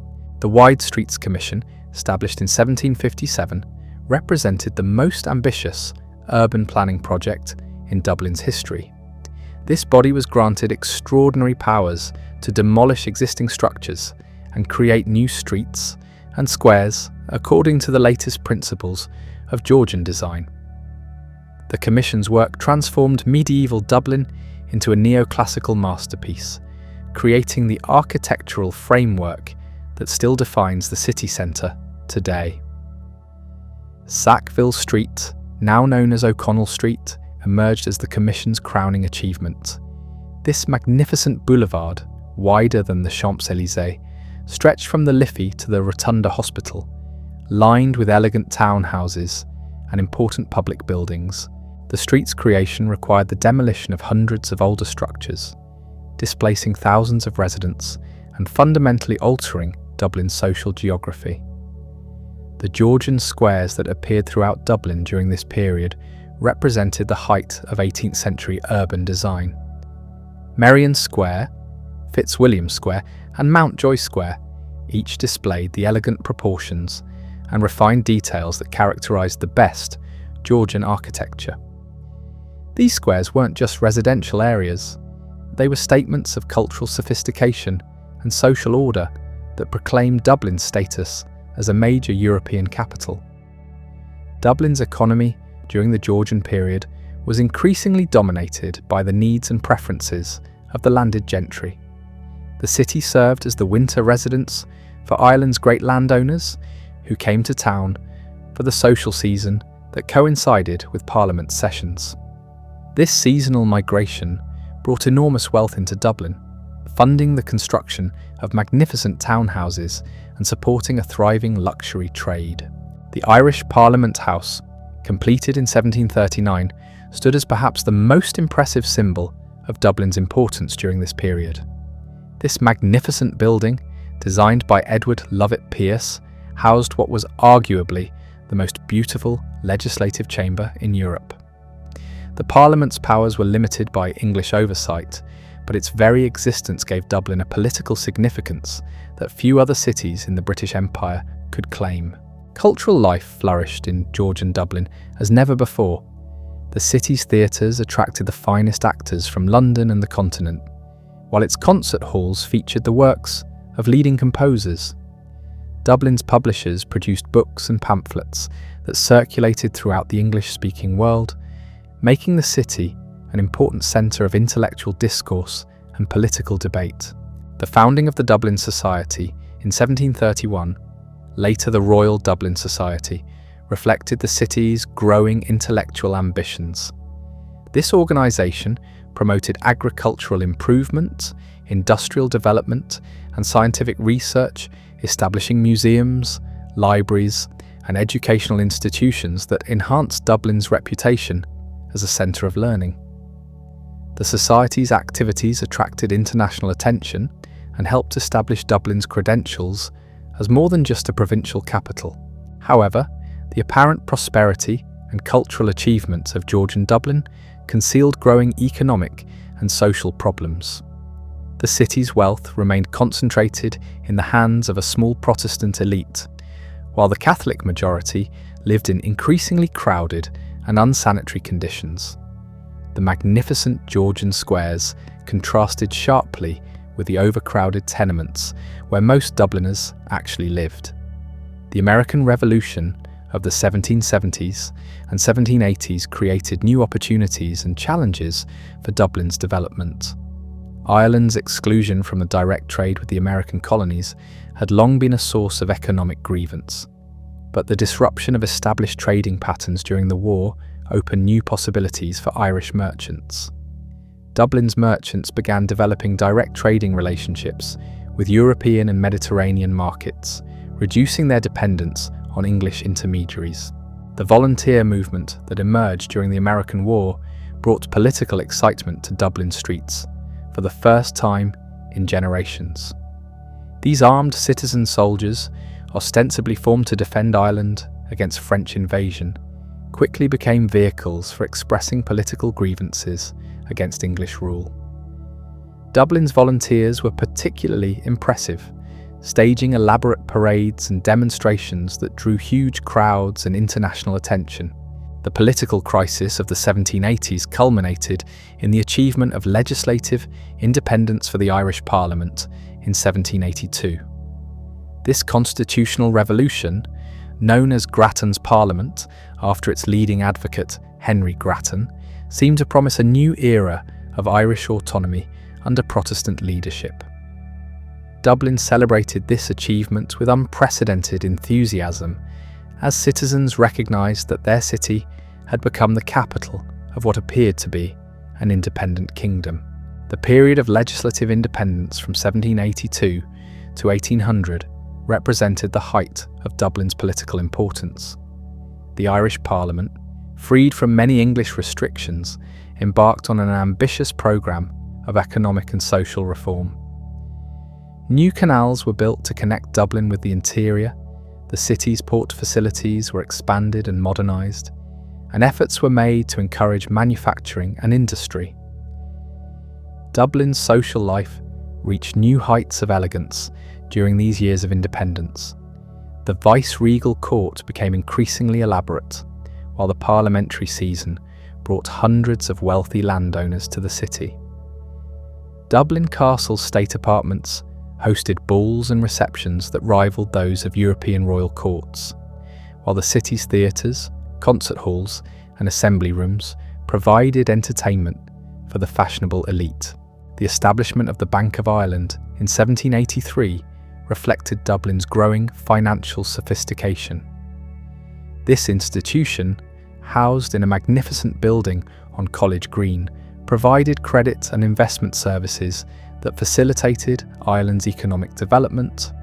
The Wide Streets Commission, established in 1757, represented the most ambitious urban planning project in Dublin's history. This body was granted extraordinary powers to demolish existing structures and create new streets and squares according to the latest principles of Georgian design. The Commission's work transformed medieval Dublin into a neoclassical masterpiece, creating the architectural framework that still defines the city centre today. Sackville Street, now known as O'Connell Street, emerged as the Commission's crowning achievement. This magnificent boulevard, wider than the Champs-Élysées, stretched from the Liffey to the Rotunda Hospital, lined with elegant townhouses and important public buildings. The street's creation required the demolition of hundreds of older structures, displacing thousands of residents and fundamentally altering Dublin's social geography. The Georgian squares that appeared throughout Dublin during this period represented the height of 18th century urban design. Merrion Square, Fitzwilliam Square, and Mountjoy Square each displayed the elegant proportions and refined details that characterized the best Georgian architecture. These squares weren't just residential areas, they were statements of cultural sophistication and social order that proclaimed Dublin's status as a major European capital. Dublin's economy during the Georgian period was increasingly dominated by the needs and preferences of the landed gentry. The city served as the winter residence for Ireland's great landowners who came to town for the social season that coincided with Parliament sessions. This seasonal migration brought enormous wealth into Dublin, funding the construction of magnificent townhouses and supporting a thriving luxury trade. The Irish Parliament House, completed in 1739, stood as perhaps the most impressive symbol of Dublin's importance during this period. This magnificent building, designed by Edward Lovett Pearce, housed what was arguably the most beautiful legislative chamber in Europe. The Parliament's powers were limited by English oversight, but its very existence gave Dublin a political significance that few other cities in the British Empire could claim. Cultural life flourished in Georgian Dublin as never before. The city's theatres attracted the finest actors from London and the continent, while its concert halls featured the works of leading composers. Dublin's publishers produced books and pamphlets that circulated throughout the English-speaking world, making the city an important centre of intellectual discourse and political debate. The founding of the Dublin Society in 1731, later the Royal Dublin Society, reflected the city's growing intellectual ambitions. This organisation promoted agricultural improvement, industrial development, and scientific research, establishing museums, libraries, and educational institutions that enhanced Dublin's reputation as a centre of learning. The Society's activities attracted international attention and helped establish Dublin's credentials as more than just a provincial capital. However, the apparent prosperity and cultural achievements of Georgian Dublin concealed growing economic and social problems. The city's wealth remained concentrated in the hands of a small Protestant elite, while the Catholic majority lived in increasingly crowded and unsanitary conditions. The magnificent Georgian squares contrasted sharply with the overcrowded tenements where most Dubliners actually lived. The American Revolution of the 1770s and 1780s created new opportunities and challenges for Dublin's development. Ireland's exclusion from a direct trade with the American colonies had long been a source of economic grievance, but the disruption of established trading patterns during the war opened new possibilities for Irish merchants. Dublin's merchants began developing direct trading relationships with European and Mediterranean markets, reducing their dependence on English intermediaries. The volunteer movement that emerged during the American War brought political excitement to Dublin streets for the first time in generations. These armed citizen soldiers, ostensibly formed to defend Ireland against French invasion, quickly became vehicles for expressing political grievances against English rule. Dublin's volunteers were particularly impressive, staging elaborate parades and demonstrations that drew huge crowds and international attention. The political crisis of the 1780s culminated in the achievement of legislative independence for the Irish Parliament in 1782. This constitutional revolution, known as Grattan's Parliament after its leading advocate Henry Grattan, seemed to promise a new era of Irish autonomy under Protestant leadership. Dublin celebrated this achievement with unprecedented enthusiasm as citizens recognised that their city had become the capital of what appeared to be an independent kingdom. The period of legislative independence from 1782 to 1800 represented the height of Dublin's political importance. The Irish Parliament, freed from many English restrictions, embarked on an ambitious programme of economic and social reform. New canals were built to connect Dublin with the interior, the city's port facilities were expanded and modernised, and efforts were made to encourage manufacturing and industry. Dublin's social life reached new heights of elegance during these years of independence. The vice-regal court became increasingly elaborate, while the parliamentary season brought hundreds of wealthy landowners to the city. Dublin Castle's state apartments hosted balls and receptions that rivaled those of European royal courts, while the city's theatres, concert halls and assembly rooms provided entertainment for the fashionable elite. The establishment of the Bank of Ireland in 1783 reflected Dublin's growing financial sophistication. This institution, housed in a magnificent building on College Green, provided credit and investment services that facilitated Ireland's economic development.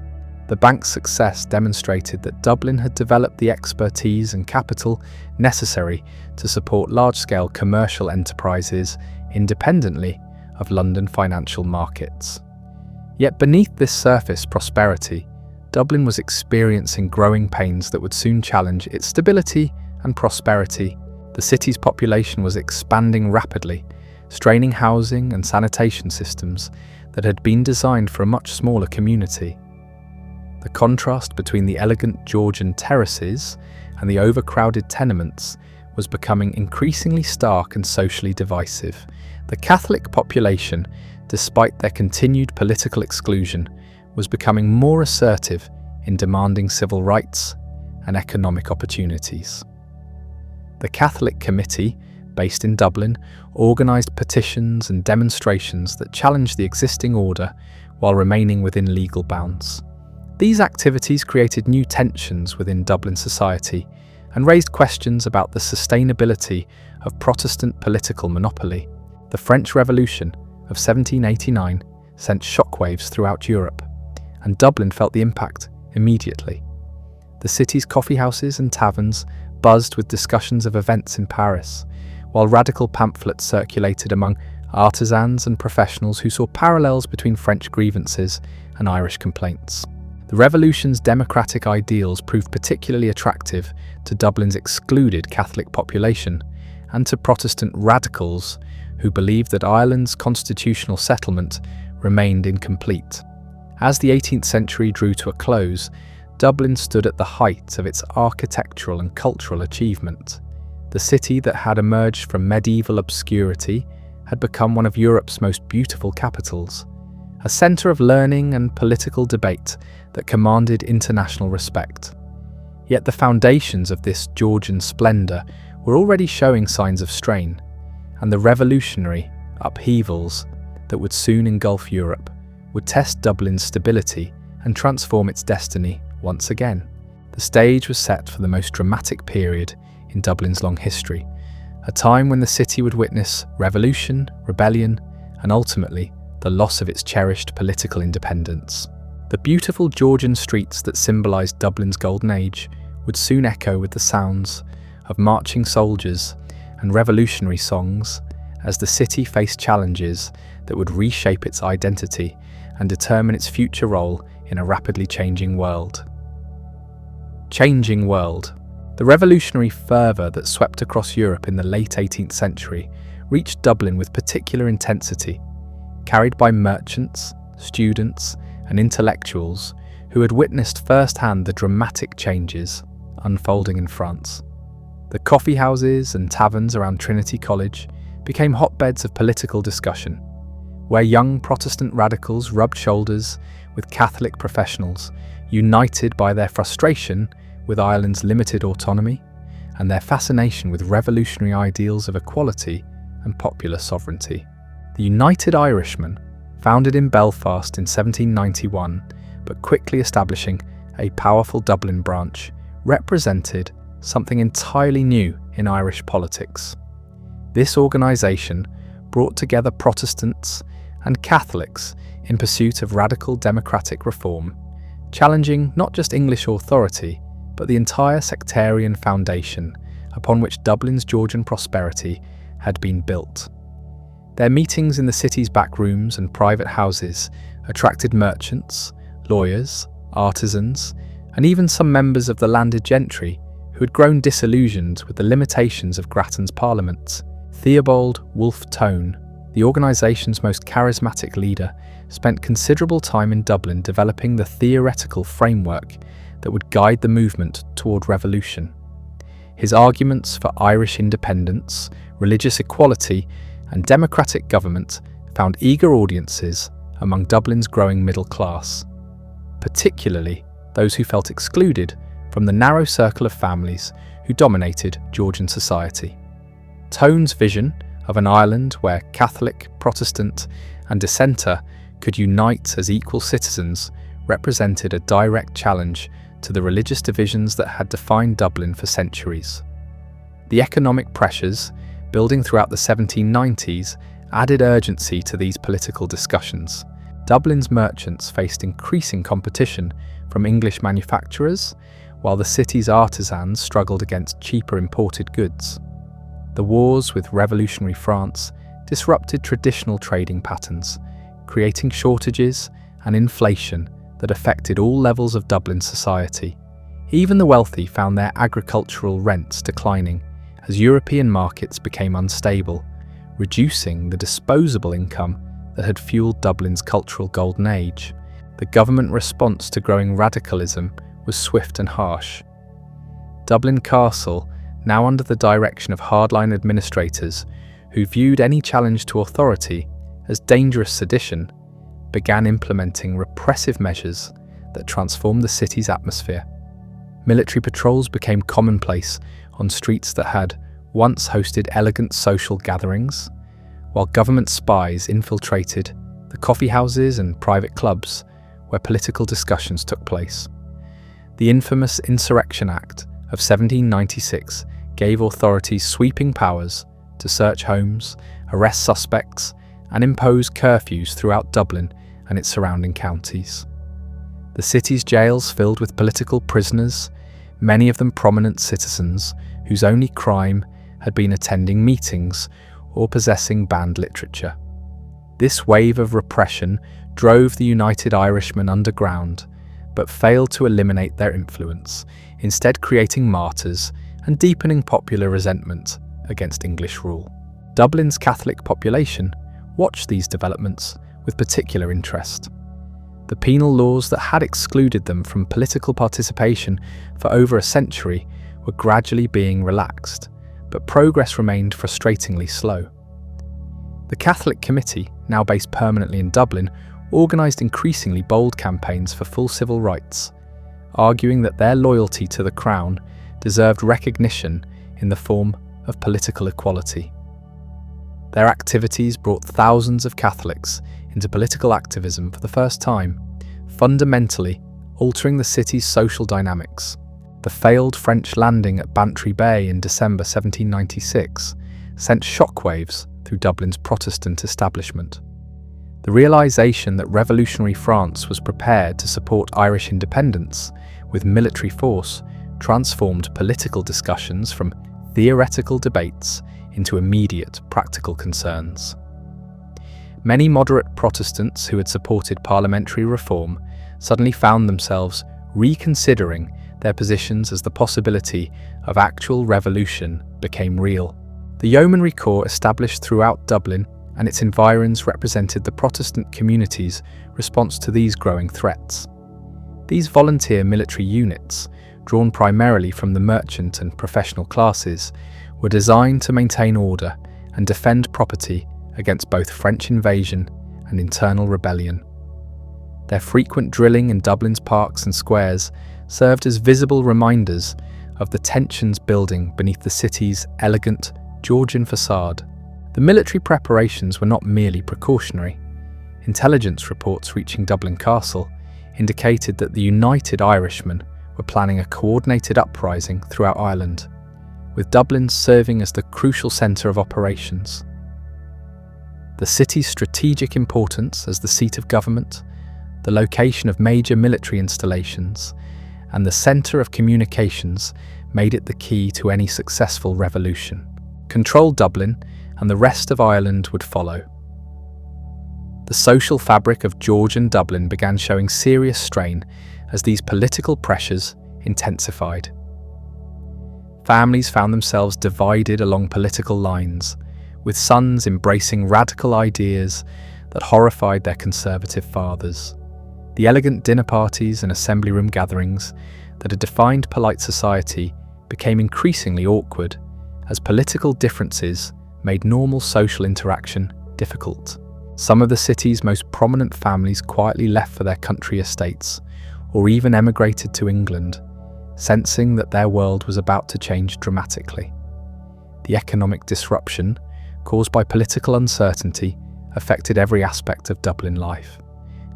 The bank's success demonstrated that Dublin had developed the expertise and capital necessary to support large-scale commercial enterprises independently of London financial markets. Yet beneath this surface prosperity, Dublin was experiencing growing pains that would soon challenge its stability and prosperity. The city's population was expanding rapidly, straining housing and sanitation systems that had been designed for a much smaller community. The contrast between the elegant Georgian terraces and the overcrowded tenements was becoming increasingly stark and socially divisive. The Catholic population, despite their continued political exclusion, was becoming more assertive in demanding civil rights and economic opportunities. The Catholic Committee, based in Dublin, organised petitions and demonstrations that challenged the existing order while remaining within legal bounds. These activities created new tensions within Dublin society and raised questions about the sustainability of Protestant political monopoly. The French Revolution of 1789 sent shockwaves throughout Europe, and Dublin felt the impact immediately. The city's coffeehouses and taverns buzzed with discussions of events in Paris, while radical pamphlets circulated among artisans and professionals who saw parallels between French grievances and Irish complaints. The revolution's democratic ideals proved particularly attractive to Dublin's excluded Catholic population and to Protestant radicals who believed that Ireland's constitutional settlement remained incomplete. As the 18th century drew to a close, Dublin stood at the height of its architectural and cultural achievement. The city that had emerged from medieval obscurity had become one of Europe's most beautiful capitals, a centre of learning and political debate that commanded international respect. Yet the foundations of this Georgian splendour were already showing signs of strain, and the revolutionary upheavals that would soon engulf Europe would test Dublin's stability and transform its destiny once again. The stage was set for the most dramatic period in Dublin's long history, a time when the city would witness revolution, rebellion, and ultimately the loss of its cherished political independence. The beautiful Georgian streets that symbolised Dublin's golden age would soon echo with the sounds of marching soldiers and revolutionary songs as the city faced challenges that would reshape its identity and determine its future role in a rapidly changing world. Changing world. The revolutionary fervour that swept across Europe in the late 18th century reached Dublin with particular intensity, carried by merchants, students, and intellectuals who had witnessed firsthand the dramatic changes unfolding in France. The coffee houses and taverns around Trinity College became hotbeds of political discussion, where young Protestant radicals rubbed shoulders with Catholic professionals, united by their frustration with Ireland's limited autonomy and their fascination with revolutionary ideals of equality and popular sovereignty. The United Irishmen, founded in Belfast in 1791, but quickly establishing a powerful Dublin branch, represented something entirely new in Irish politics. This organisation brought together Protestants and Catholics in pursuit of radical democratic reform, challenging not just English authority, but the entire sectarian foundation upon which Dublin's Georgian prosperity had been built. Their meetings in the city's back rooms and private houses attracted merchants, lawyers, artisans, and even some members of the landed gentry who had grown disillusioned with the limitations of Grattan's parliament. Theobald Wolfe Tone, the organisation's most charismatic leader, spent considerable time in Dublin developing the theoretical framework that would guide the movement toward revolution. His arguments for Irish independence, religious equality, and democratic government found eager audiences among Dublin's growing middle class, particularly those who felt excluded from the narrow circle of families who dominated Georgian society. Tone's vision of an Ireland where Catholic, Protestant, and dissenter could unite as equal citizens represented a direct challenge to the religious divisions that had defined Dublin for centuries. The economic pressures building throughout the 1790s added urgency to these political discussions. Dublin's merchants faced increasing competition from English manufacturers, while the city's artisans struggled against cheaper imported goods. The wars with revolutionary France disrupted traditional trading patterns, creating shortages and inflation that affected all levels of Dublin society. Even the wealthy found their agricultural rents declining as European markets became unstable, reducing the disposable income that had fueled Dublin's cultural golden age. The government response to growing radicalism was swift and harsh. Dublin Castle, now under the direction of hardline administrators who viewed any challenge to authority as dangerous sedition, began implementing repressive measures that transformed the city's atmosphere. Military patrols became commonplace on streets that had once hosted elegant social gatherings, while government spies infiltrated the coffee houses and private clubs where political discussions took place. The infamous Insurrection Act of 1796 gave authorities sweeping powers to search homes, arrest suspects, and impose curfews throughout Dublin and its surrounding counties. The city's jails filled with political prisoners, many of them prominent citizens whose only crime had been attending meetings or possessing banned literature. This wave of repression drove the United Irishmen underground, but failed to eliminate their influence, instead creating martyrs and deepening popular resentment against English rule. Dublin's Catholic population watched these developments with particular interest. The penal laws that had excluded them from political participation for over a century were gradually being relaxed, but progress remained frustratingly slow. The Catholic Committee, now based permanently in Dublin, organised increasingly bold campaigns for full civil rights, arguing that their loyalty to the crown deserved recognition in the form of political equality. Their activities brought thousands of Catholics into political activism for the first time, fundamentally altering the city's social dynamics. The failed French landing at Bantry Bay in December 1796 sent shockwaves through Dublin's Protestant establishment. The realisation that revolutionary France was prepared to support Irish independence with military force transformed political discussions from theoretical debates into immediate practical concerns. Many moderate Protestants who had supported parliamentary reform suddenly found themselves reconsidering their positions as the possibility of actual revolution became real. The yeomanry corps established throughout Dublin and its environs represented the Protestant community's response to these growing threats. These volunteer military units, drawn primarily from the merchant and professional classes, were designed to maintain order and defend property against both French invasion and internal rebellion. Their frequent drilling in Dublin's parks and squares served as visible reminders of the tensions building beneath the city's elegant Georgian facade. The military preparations were not merely precautionary. Intelligence reports reaching Dublin Castle indicated that the United Irishmen were planning a coordinated uprising throughout Ireland, with Dublin serving as the crucial centre of operations. The city's strategic importance as the seat of government, the location of major military installations, and the centre of communications made it the key to any successful revolution. Controlled Dublin, and the rest of Ireland would follow. The social fabric of Georgian Dublin began showing serious strain as these political pressures intensified. Families found themselves divided along political lines, with sons embracing radical ideas that horrified their conservative fathers. The elegant dinner parties and assembly room gatherings that had defined polite society became increasingly awkward as political differences made normal social interaction difficult. Some of the city's most prominent families quietly left for their country estates, or even emigrated to England, sensing that their world was about to change dramatically. The economic disruption caused by political uncertainty affected every aspect of Dublin life.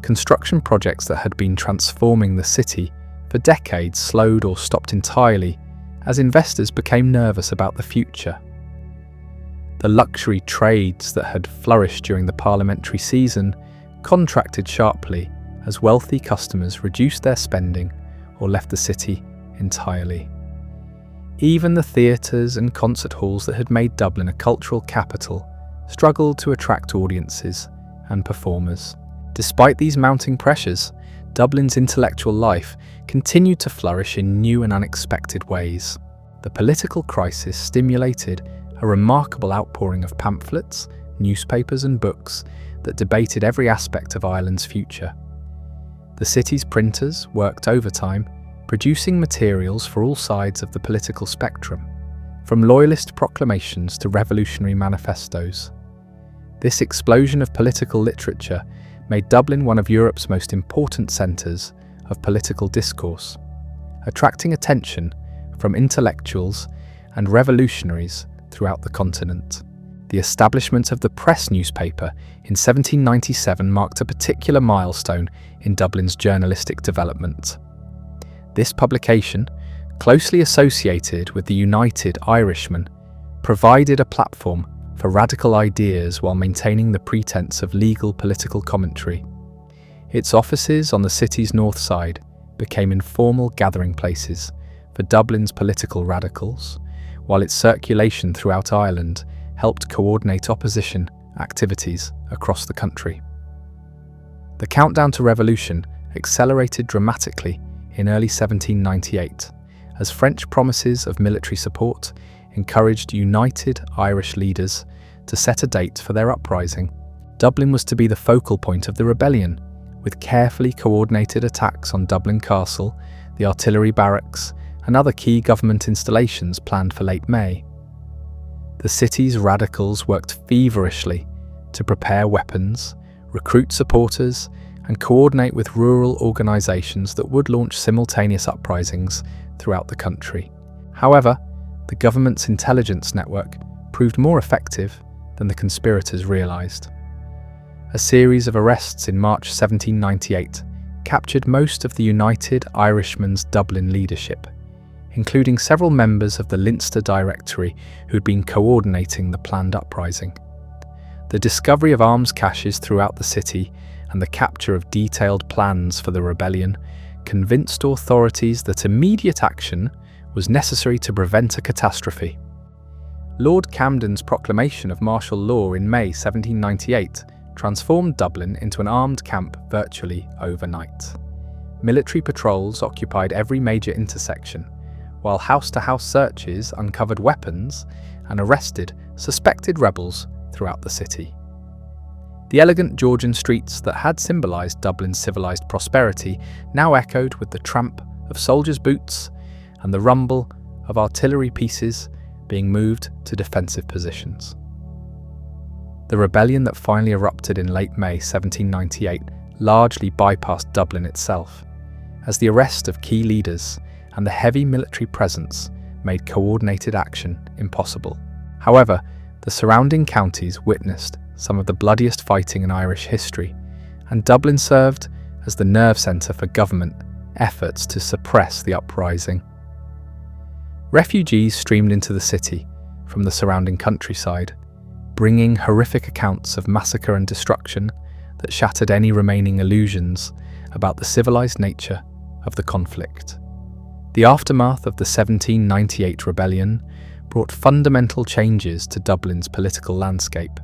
Construction projects that had been transforming the city for decades slowed or stopped entirely as investors became nervous about the future. The luxury trades that had flourished during the parliamentary season contracted sharply as wealthy customers reduced their spending or left the city entirely. Even the theatres and concert halls that had made Dublin a cultural capital struggled to attract audiences and performers. Despite these mounting pressures, Dublin's intellectual life continued to flourish in new and unexpected ways. The political crisis stimulated a remarkable outpouring of pamphlets, newspapers and books that debated every aspect of Ireland's future. The city's printers worked overtime, producing materials for all sides of the political spectrum, from loyalist proclamations to revolutionary manifestos. This explosion of political literature made Dublin one of Europe's most important centres of political discourse, attracting attention from intellectuals and revolutionaries throughout the continent. The establishment of the Press newspaper in 1797 marked a particular milestone in Dublin's journalistic development. This publication, closely associated with the United Irishmen, provided a platform for radical ideas while maintaining the pretense of legal political commentary. Its offices on the city's north side became informal gathering places for Dublin's political radicals, while its circulation throughout Ireland helped coordinate opposition activities across the country. The countdown to revolution accelerated dramatically in early 1798, as French promises of military support encouraged united Irish leaders to set a date for their uprising. Dublin was to be the focal point of the rebellion, with carefully coordinated attacks on Dublin Castle, the artillery barracks, and other key government installations planned for late May. The city's radicals worked feverishly to prepare weapons, recruit supporters, and coordinate with rural organisations that would launch simultaneous uprisings throughout the country. However, the government's intelligence network proved more effective than the conspirators realised. A series of arrests in March 1798 captured most of the United Irishmen's Dublin leadership, including several members of the Leinster Directory who'd been coordinating the planned uprising. The discovery of arms caches throughout the city and the capture of detailed plans for the rebellion convinced authorities that immediate action was necessary to prevent a catastrophe. Lord Camden's proclamation of martial law in May 1798 transformed Dublin into an armed camp virtually overnight. Military patrols occupied every major intersection, while house-to-house searches uncovered weapons and arrested suspected rebels throughout the city. The elegant Georgian streets that had symbolised Dublin's civilised prosperity now echoed with the tramp of soldiers' boots and the rumble of artillery pieces being moved to defensive positions. The rebellion that finally erupted in late May 1798 largely bypassed Dublin itself, as the arrest of key leaders and the heavy military presence made coordinated action impossible. However, the surrounding counties witnessed some of the bloodiest fighting in Irish history, and Dublin served as the nerve centre for government efforts to suppress the uprising. Refugees streamed into the city from the surrounding countryside, bringing horrific accounts of massacre and destruction that shattered any remaining illusions about the civilised nature of the conflict. The aftermath of the 1798 rebellion brought fundamental changes to Dublin's political landscape.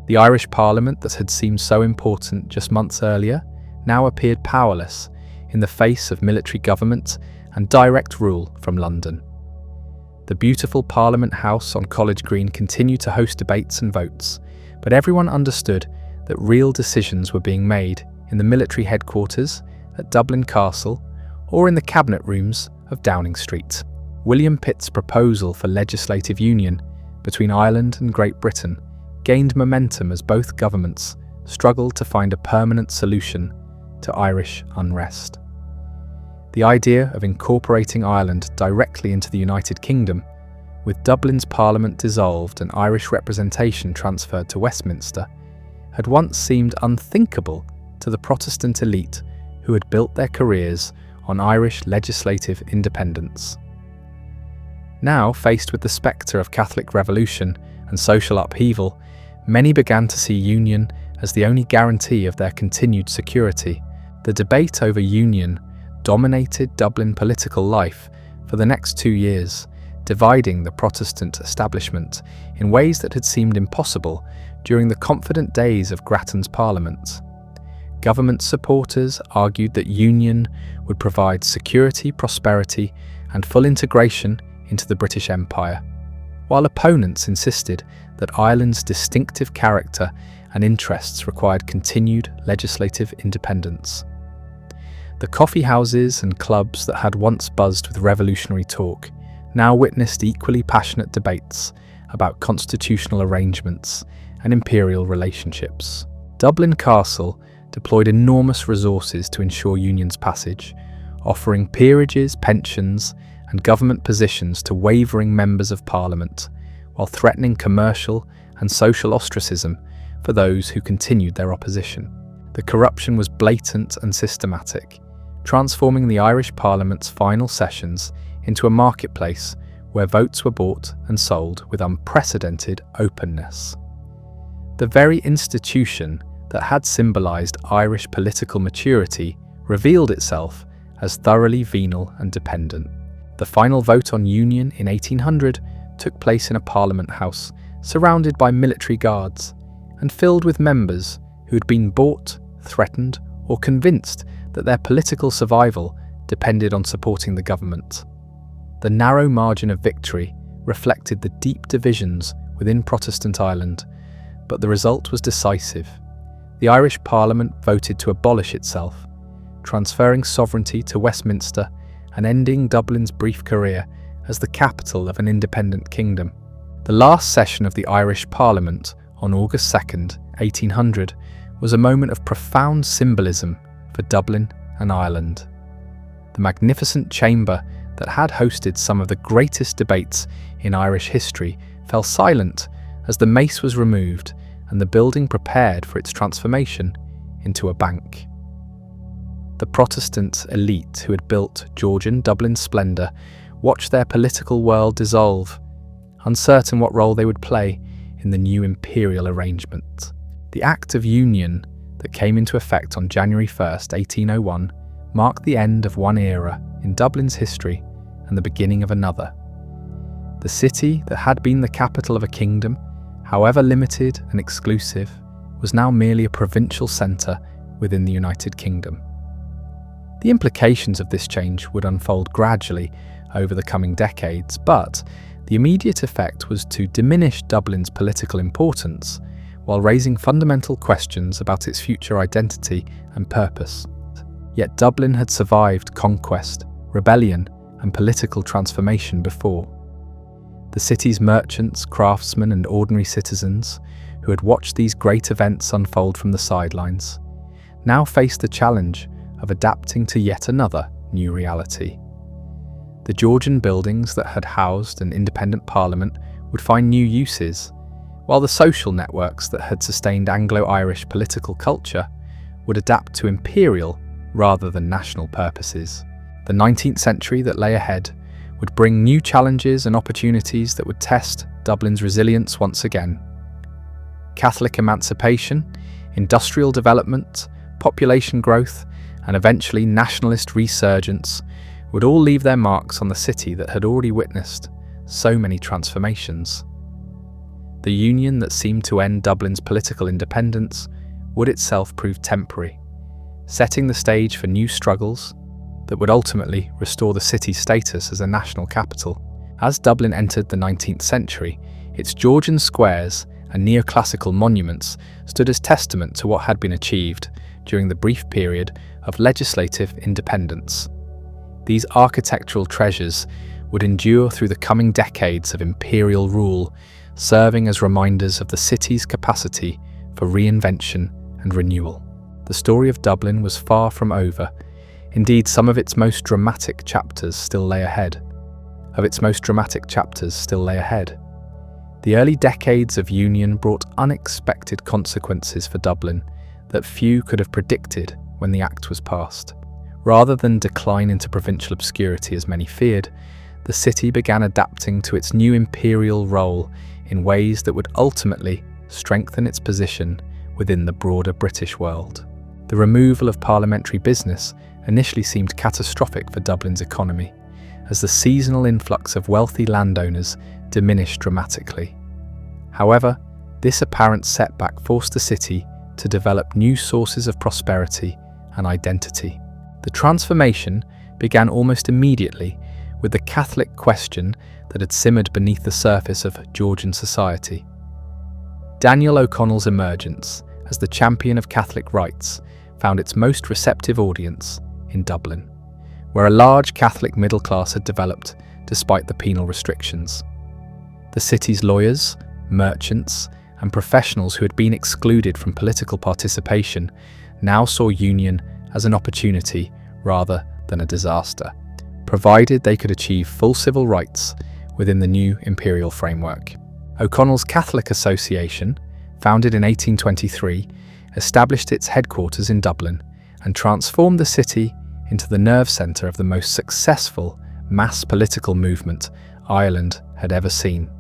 The Irish Parliament that had seemed so important just months earlier now appeared powerless in the face of military government and direct rule from London. The beautiful Parliament House on College Green continued to host debates and votes, but everyone understood that real decisions were being made in the military headquarters at Dublin Castle or in the cabinet rooms of Downing Street. William Pitt's proposal for legislative union between Ireland and Great Britain gained momentum as both governments struggled to find a permanent solution to Irish unrest. The idea of incorporating Ireland directly into the United Kingdom, with Dublin's Parliament dissolved and Irish representation transferred to Westminster, had once seemed unthinkable to the Protestant elite who had built their careers on Irish legislative independence. Now, faced with the spectre of Catholic revolution and social upheaval, many began to see union as the only guarantee of their continued security. The debate over union dominated Dublin political life for the next 2 years, dividing the Protestant establishment in ways that had seemed impossible during the confident days of Grattan's Parliament. Government supporters argued that union would provide security, prosperity, and full integration into the British Empire, while opponents insisted that Ireland's distinctive character and interests required continued legislative independence. The coffee houses and clubs that had once buzzed with revolutionary talk now witnessed equally passionate debates about constitutional arrangements and imperial relationships. Dublin Castle deployed enormous resources to ensure union's passage, offering peerages, pensions, and government positions to wavering members of Parliament, while threatening commercial and social ostracism for those who continued their opposition. The corruption was blatant and systematic, transforming the Irish Parliament's final sessions into a marketplace where votes were bought and sold with unprecedented openness. The very institution that had symbolised Irish political maturity revealed itself as thoroughly venal and dependent. The final vote on union in 1800 took place in a Parliament House surrounded by military guards and filled with members who had been bought, threatened, or convinced that their political survival depended on supporting the government. The narrow margin of victory reflected the deep divisions within Protestant Ireland, but the result was decisive. The Irish Parliament voted to abolish itself, transferring sovereignty to Westminster and ending Dublin's brief career as the capital of an independent kingdom. The last session of the Irish Parliament, on August 2, 1800, was a moment of profound symbolism for Dublin and Ireland. The magnificent chamber that had hosted some of the greatest debates in Irish history fell silent as the mace was removed and the building prepared for its transformation into a bank. The Protestant elite who had built Georgian Dublin's splendour watched their political world dissolve, uncertain what role they would play in the new imperial arrangement. The Act of Union that came into effect on January 1st, 1801, marked the end of one era in Dublin's history and the beginning of another. The city that had been the capital of a kingdom, however limited and exclusive, was now merely a provincial centre within the United Kingdom. The implications of this change would unfold gradually over the coming decades, but the immediate effect was to diminish Dublin's political importance while raising fundamental questions about its future identity and purpose. Yet Dublin had survived conquest, rebellion, and political transformation before. The city's merchants, craftsmen, and ordinary citizens, who had watched these great events unfold from the sidelines, now faced the challenge of adapting to yet another new reality. The Georgian buildings that had housed an independent parliament would find new uses, while the social networks that had sustained Anglo-Irish political culture would adapt to imperial rather than national purposes. The 19th century that lay ahead would bring new challenges and opportunities that would test Dublin's resilience once again. Catholic emancipation, industrial development, population growth, and eventually nationalist resurgence would all leave their marks on the city that had already witnessed so many transformations. The union that seemed to end Dublin's political independence would itself prove temporary, setting the stage for new struggles that would ultimately restore the city's status as a national capital. As Dublin entered the 19th century, its Georgian squares and neoclassical monuments stood as testament to what had been achieved during the brief period of legislative independence. These architectural treasures would endure through the coming decades of imperial rule, serving as reminders of the city's capacity for reinvention and renewal. The story of Dublin was far from over. Indeed, some of its most dramatic chapters still lay ahead. The early decades of union brought unexpected consequences for Dublin that few could have predicted when the Act was passed. Rather than decline into provincial obscurity as many feared, the city began adapting to its new imperial role in ways that would ultimately strengthen its position within the broader British world. The removal of parliamentary business initially seemed catastrophic for Dublin's economy, as the seasonal influx of wealthy landowners diminished dramatically. However, this apparent setback forced the city to develop new sources of prosperity and identity. The transformation began almost immediately with the Catholic question that had simmered beneath the surface of Georgian society. Daniel O'Connell's emergence as the champion of Catholic rights found its most receptive audience in Dublin, where a large Catholic middle class had developed despite the penal restrictions. The city's lawyers, merchants, and professionals who had been excluded from political participation now saw union as an opportunity rather than a disaster, provided they could achieve full civil rights within the new imperial framework. O'Connell's Catholic Association, founded in 1823, established its headquarters in Dublin and transformed the city into the nerve centre of the most successful mass political movement Ireland had ever seen.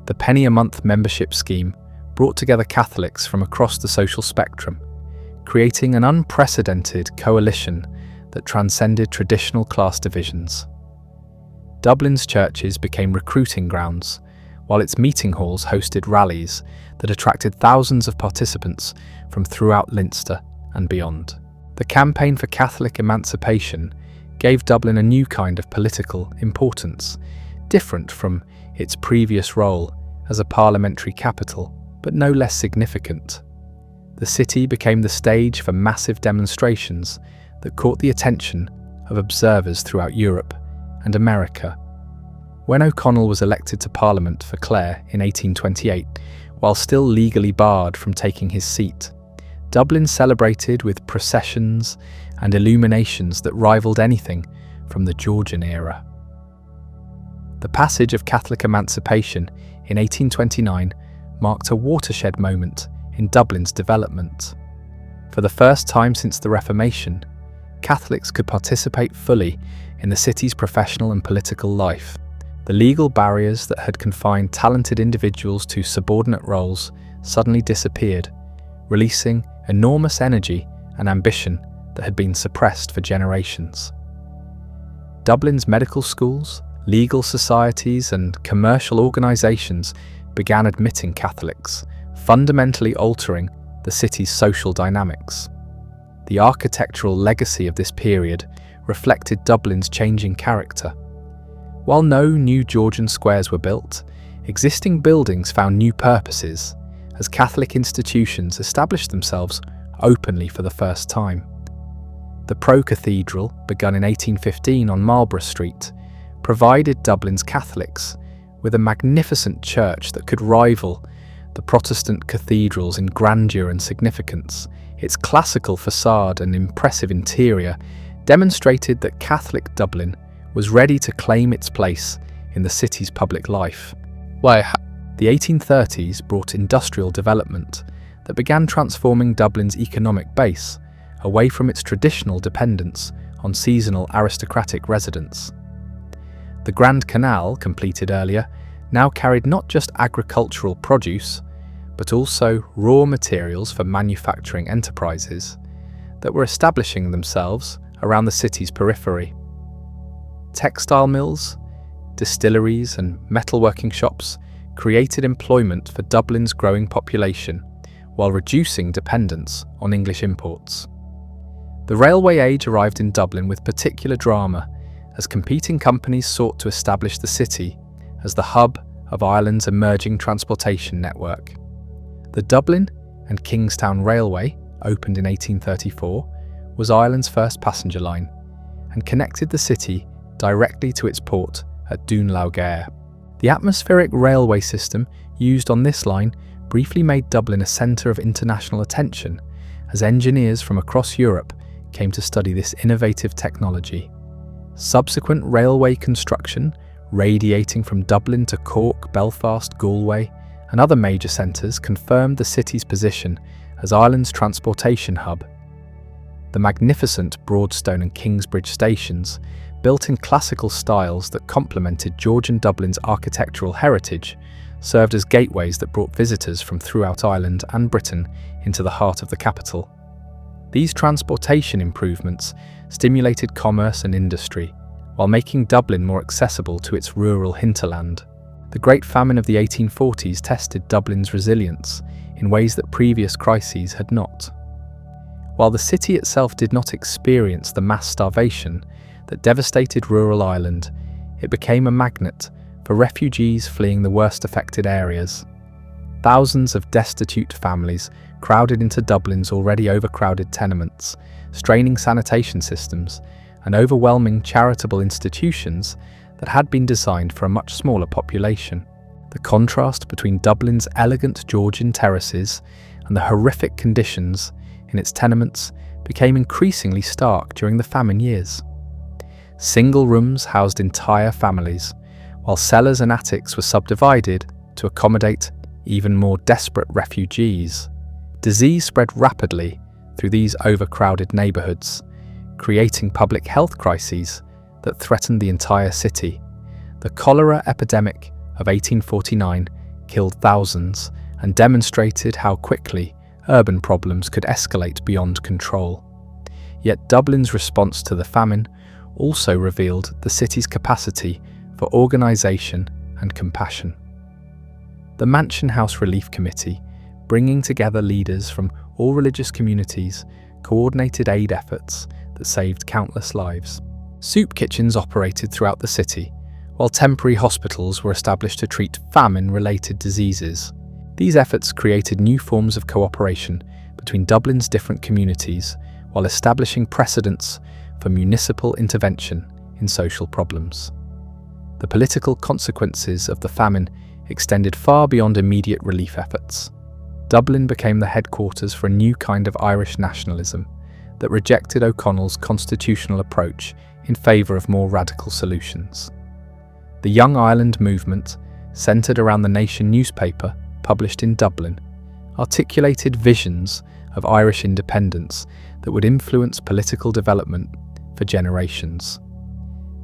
The penny-a-month membership scheme brought together Catholics from across the social spectrum, creating an unprecedented coalition that transcended traditional class divisions. Dublin's churches became recruiting grounds, while its meeting halls hosted rallies that attracted thousands of participants from throughout Leinster and beyond. The campaign for Catholic emancipation gave Dublin a new kind of political importance, different from its previous role as a parliamentary capital, but no less significant. The city became the stage for massive demonstrations that caught the attention of observers throughout Europe and America. When O'Connell was elected to Parliament for Clare in 1828, while still legally barred from taking his seat, Dublin celebrated with processions and illuminations that rivaled anything from the Georgian era. The passage of Catholic emancipation in 1829 marked a watershed moment in Dublin's development. For the first time since the Reformation, Catholics could participate fully in the city's professional and political life. The legal barriers that had confined talented individuals to subordinate roles suddenly disappeared, releasing enormous energy and ambition that had been suppressed for generations. Dublin's medical schools, legal societies, and commercial organisations began admitting Catholics, fundamentally altering the city's social dynamics. The architectural legacy of this period reflected Dublin's changing character. While no new Georgian squares were built, existing buildings found new purposes as Catholic institutions established themselves openly for the first time. The Pro-Cathedral, begun in 1815 on Marlborough Street, provided Dublin's Catholics with a magnificent church that could rival the Protestant cathedrals in grandeur and significance. Its classical facade and impressive interior demonstrated that Catholic Dublin was ready to claim its place in the city's public life. The 1830s brought industrial development that began transforming Dublin's economic base away from its traditional dependence on seasonal aristocratic residents. The Grand Canal, completed earlier, now carried not just agricultural produce, but also raw materials for manufacturing enterprises that were establishing themselves around the city's periphery. Textile mills, distilleries, and metalworking shops created employment for Dublin's growing population while reducing dependence on English imports. The railway age arrived in Dublin with particular drama as competing companies sought to establish the city as the hub of Ireland's emerging transportation network. The Dublin and Kingstown Railway, opened in 1834, was Ireland's first passenger line and connected the city directly to its port at Doonloughere. The atmospheric railway system used on this line briefly made Dublin a centre of international attention as engineers from across Europe came to study this innovative technology. Subsequent railway construction, radiating from Dublin to Cork, Belfast, Galway, and other major centres, confirmed the city's position as Ireland's transportation hub. The magnificent Broadstone and Kingsbridge stations, built in classical styles that complemented Georgian Dublin's architectural heritage, served as gateways that brought visitors from throughout Ireland and Britain into the heart of the capital. These transportation improvements stimulated commerce and industry, while making Dublin more accessible to its rural hinterland. The Great Famine of the 1840s tested Dublin's resilience in ways that previous crises had not. While the city itself did not experience the mass starvation that devastated rural Ireland, it became a magnet for refugees fleeing the worst affected areas. Thousands of destitute families crowded into Dublin's already overcrowded tenements, straining sanitation systems and overwhelming charitable institutions that had been designed for a much smaller population. The contrast between Dublin's elegant Georgian terraces and the horrific conditions in its tenements became increasingly stark during the famine years. Single rooms housed entire families, while cellars and attics were subdivided to accommodate even more desperate refugees. Disease spread rapidly through these overcrowded neighbourhoods, creating public health crises that threatened the entire city. The cholera epidemic of 1849 killed thousands and demonstrated how quickly urban problems could escalate beyond control. Yet Dublin's response to the famine also revealed the city's capacity for organisation and compassion. The Mansion House Relief Committee, bringing together leaders from all religious communities, coordinated aid efforts that saved countless lives. Soup kitchens operated throughout the city, while temporary hospitals were established to treat famine-related diseases. These efforts created new forms of cooperation between Dublin's different communities, while establishing precedents for municipal intervention in social problems. The political consequences of the famine extended far beyond immediate relief efforts. Dublin became the headquarters for a new kind of Irish nationalism that rejected O'Connell's constitutional approach in favour of more radical solutions. The Young Ireland movement, centred around the Nation newspaper published in Dublin, articulated visions of Irish independence that would influence political development for generations.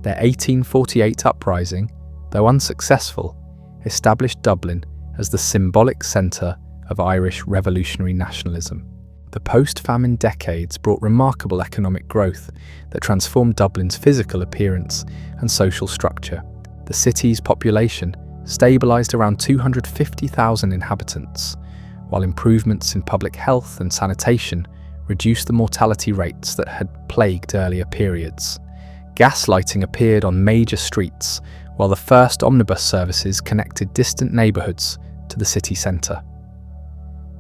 Their 1848 uprising, though unsuccessful, established Dublin as the symbolic centre of Irish revolutionary nationalism. The post-famine decades brought remarkable economic growth that transformed Dublin's physical appearance and social structure. The city's population stabilised around 250,000 inhabitants, while improvements in public health and sanitation reduced the mortality rates that had plagued earlier periods. Gaslighting appeared on major streets, while the first omnibus services connected distant neighbourhoods to the city centre.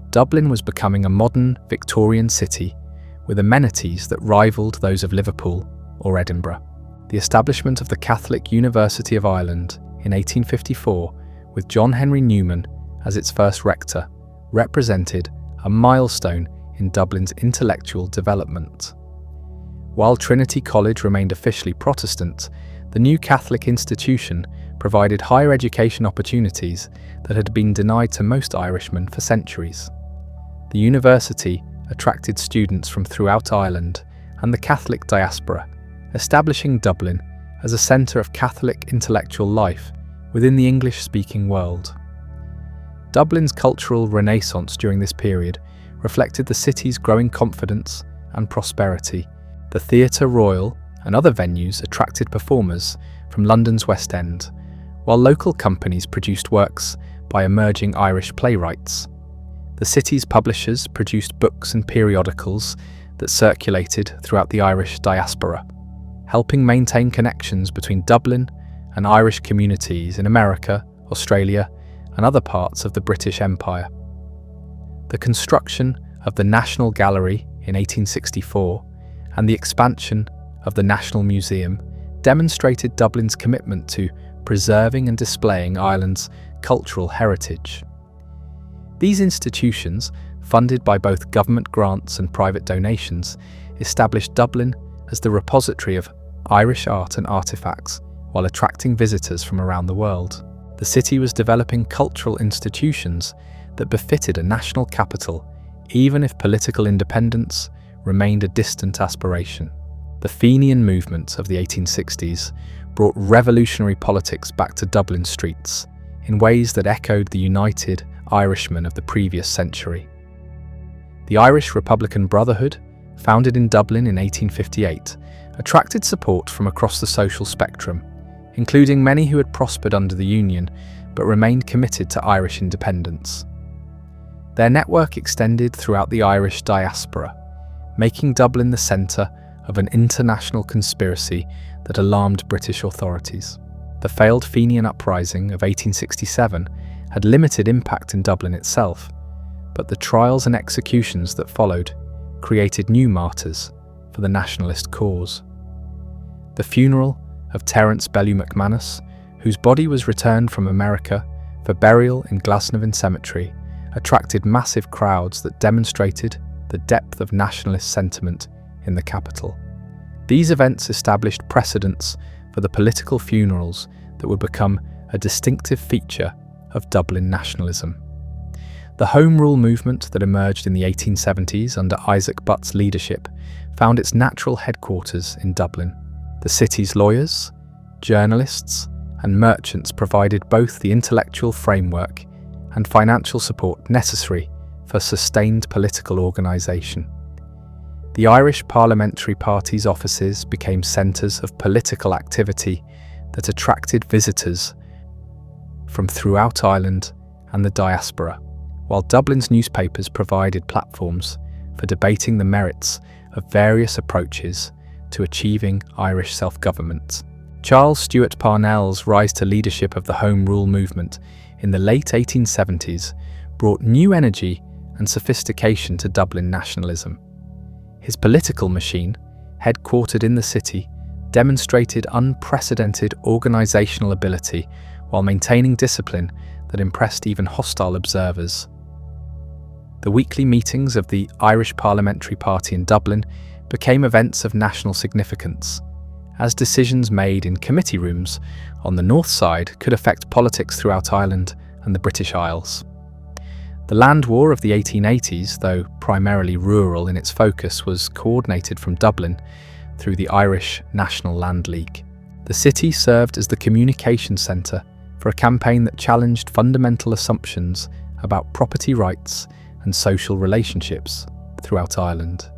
Dublin was becoming a modern Victorian city with amenities that rivaled those of Liverpool or Edinburgh. The establishment of the Catholic University of Ireland in 1854, with John Henry Newman as its first rector, represented a milestone in Dublin's intellectual development. While Trinity College remained officially Protestant, the new Catholic institution provided higher education opportunities that had been denied to most Irishmen for centuries. The university attracted students from throughout Ireland and the Catholic diaspora, establishing Dublin as a centre of Catholic intellectual life within the English-speaking world. Dublin's cultural renaissance during this period reflected the city's growing confidence and prosperity. The Theatre Royal and other venues attracted performers from London's West End, while local companies produced works by emerging Irish playwrights. The city's publishers produced books and periodicals that circulated throughout the Irish diaspora, helping maintain connections between Dublin and Irish communities in America, Australia, and other parts of the British Empire. The construction of the National Gallery in 1864 and the expansion of the National Museum demonstrated Dublin's commitment to preserving and displaying Ireland's cultural heritage. These institutions, funded by both government grants and private donations, established Dublin as the repository of Irish art and artefacts while attracting visitors from around the world. The city was developing cultural institutions that befitted a national capital, even if political independence remained a distant aspiration. The Fenian movement of the 1860s brought revolutionary politics back to Dublin streets in ways that echoed the united Irishmen of the previous century. The Irish Republican Brotherhood, founded in Dublin in 1858, attracted support from across the social spectrum, including many who had prospered under the Union but remained committed to Irish independence. Their network extended throughout the Irish diaspora, making Dublin the centre of an international conspiracy that alarmed British authorities. The failed Fenian uprising of 1867 had limited impact in Dublin itself, but the trials and executions that followed created new martyrs for the nationalist cause. The funeral of Terence Bellew McManus, whose body was returned from America for burial in Glasnevin Cemetery, attracted massive crowds that demonstrated the depth of nationalist sentiment in the capital. These events established precedents for the political funerals that would become a distinctive feature of Dublin nationalism. The Home Rule movement that emerged in the 1870s under Isaac Butt's leadership found its natural headquarters in Dublin. The city's lawyers, journalists, and merchants provided both the intellectual framework and financial support necessary for sustained political organisation. The Irish Parliamentary Party's offices became centres of political activity that attracted visitors from throughout Ireland and the diaspora, while Dublin's newspapers provided platforms for debating the merits of various approaches to achieving Irish self-government. Charles Stuart Parnell's rise to leadership of the Home Rule movement in the late 1870s brought new energy and sophistication to Dublin nationalism. His political machine, headquartered in the city, demonstrated unprecedented organisational ability while maintaining discipline that impressed even hostile observers. The weekly meetings of the Irish Parliamentary Party in Dublin became events of national significance, as decisions made in committee rooms on the north side could affect politics throughout Ireland and the British Isles. The land war of the 1880s, though primarily rural in its focus, was coordinated from Dublin through the Irish National Land League. The city served as the communication centre for a campaign that challenged fundamental assumptions about property rights and social relationships throughout Ireland.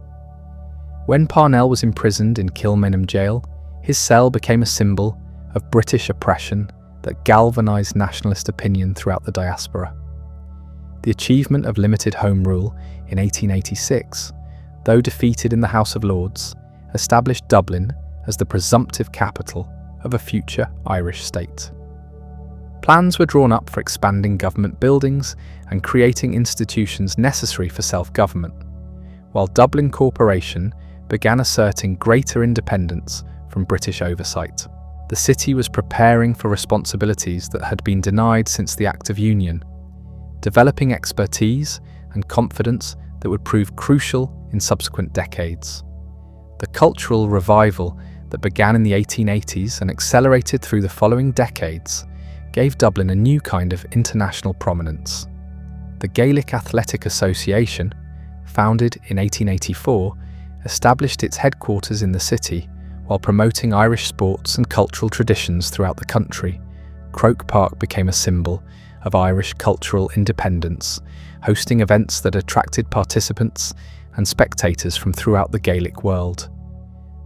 When Parnell was imprisoned in Kilmainham jail, his cell became a symbol of British oppression that galvanised nationalist opinion throughout the diaspora. The achievement of limited Home Rule in 1886, though defeated in the House of Lords, established Dublin as the presumptive capital of a future Irish state. Plans were drawn up for expanding government buildings and creating institutions necessary for self-government, while Dublin Corporation began asserting greater independence from British oversight. The city was preparing for responsibilities that had been denied since the Act of Union, developing expertise and confidence that would prove crucial in subsequent decades. The cultural revival that began in the 1880s and accelerated through the following decades gave Dublin a new kind of international prominence. The Gaelic Athletic Association, founded in 1884, established its headquarters in the city while promoting Irish sports and cultural traditions throughout the country. Croke Park became a symbol of Irish cultural independence, hosting events that attracted participants and spectators from throughout the Gaelic world.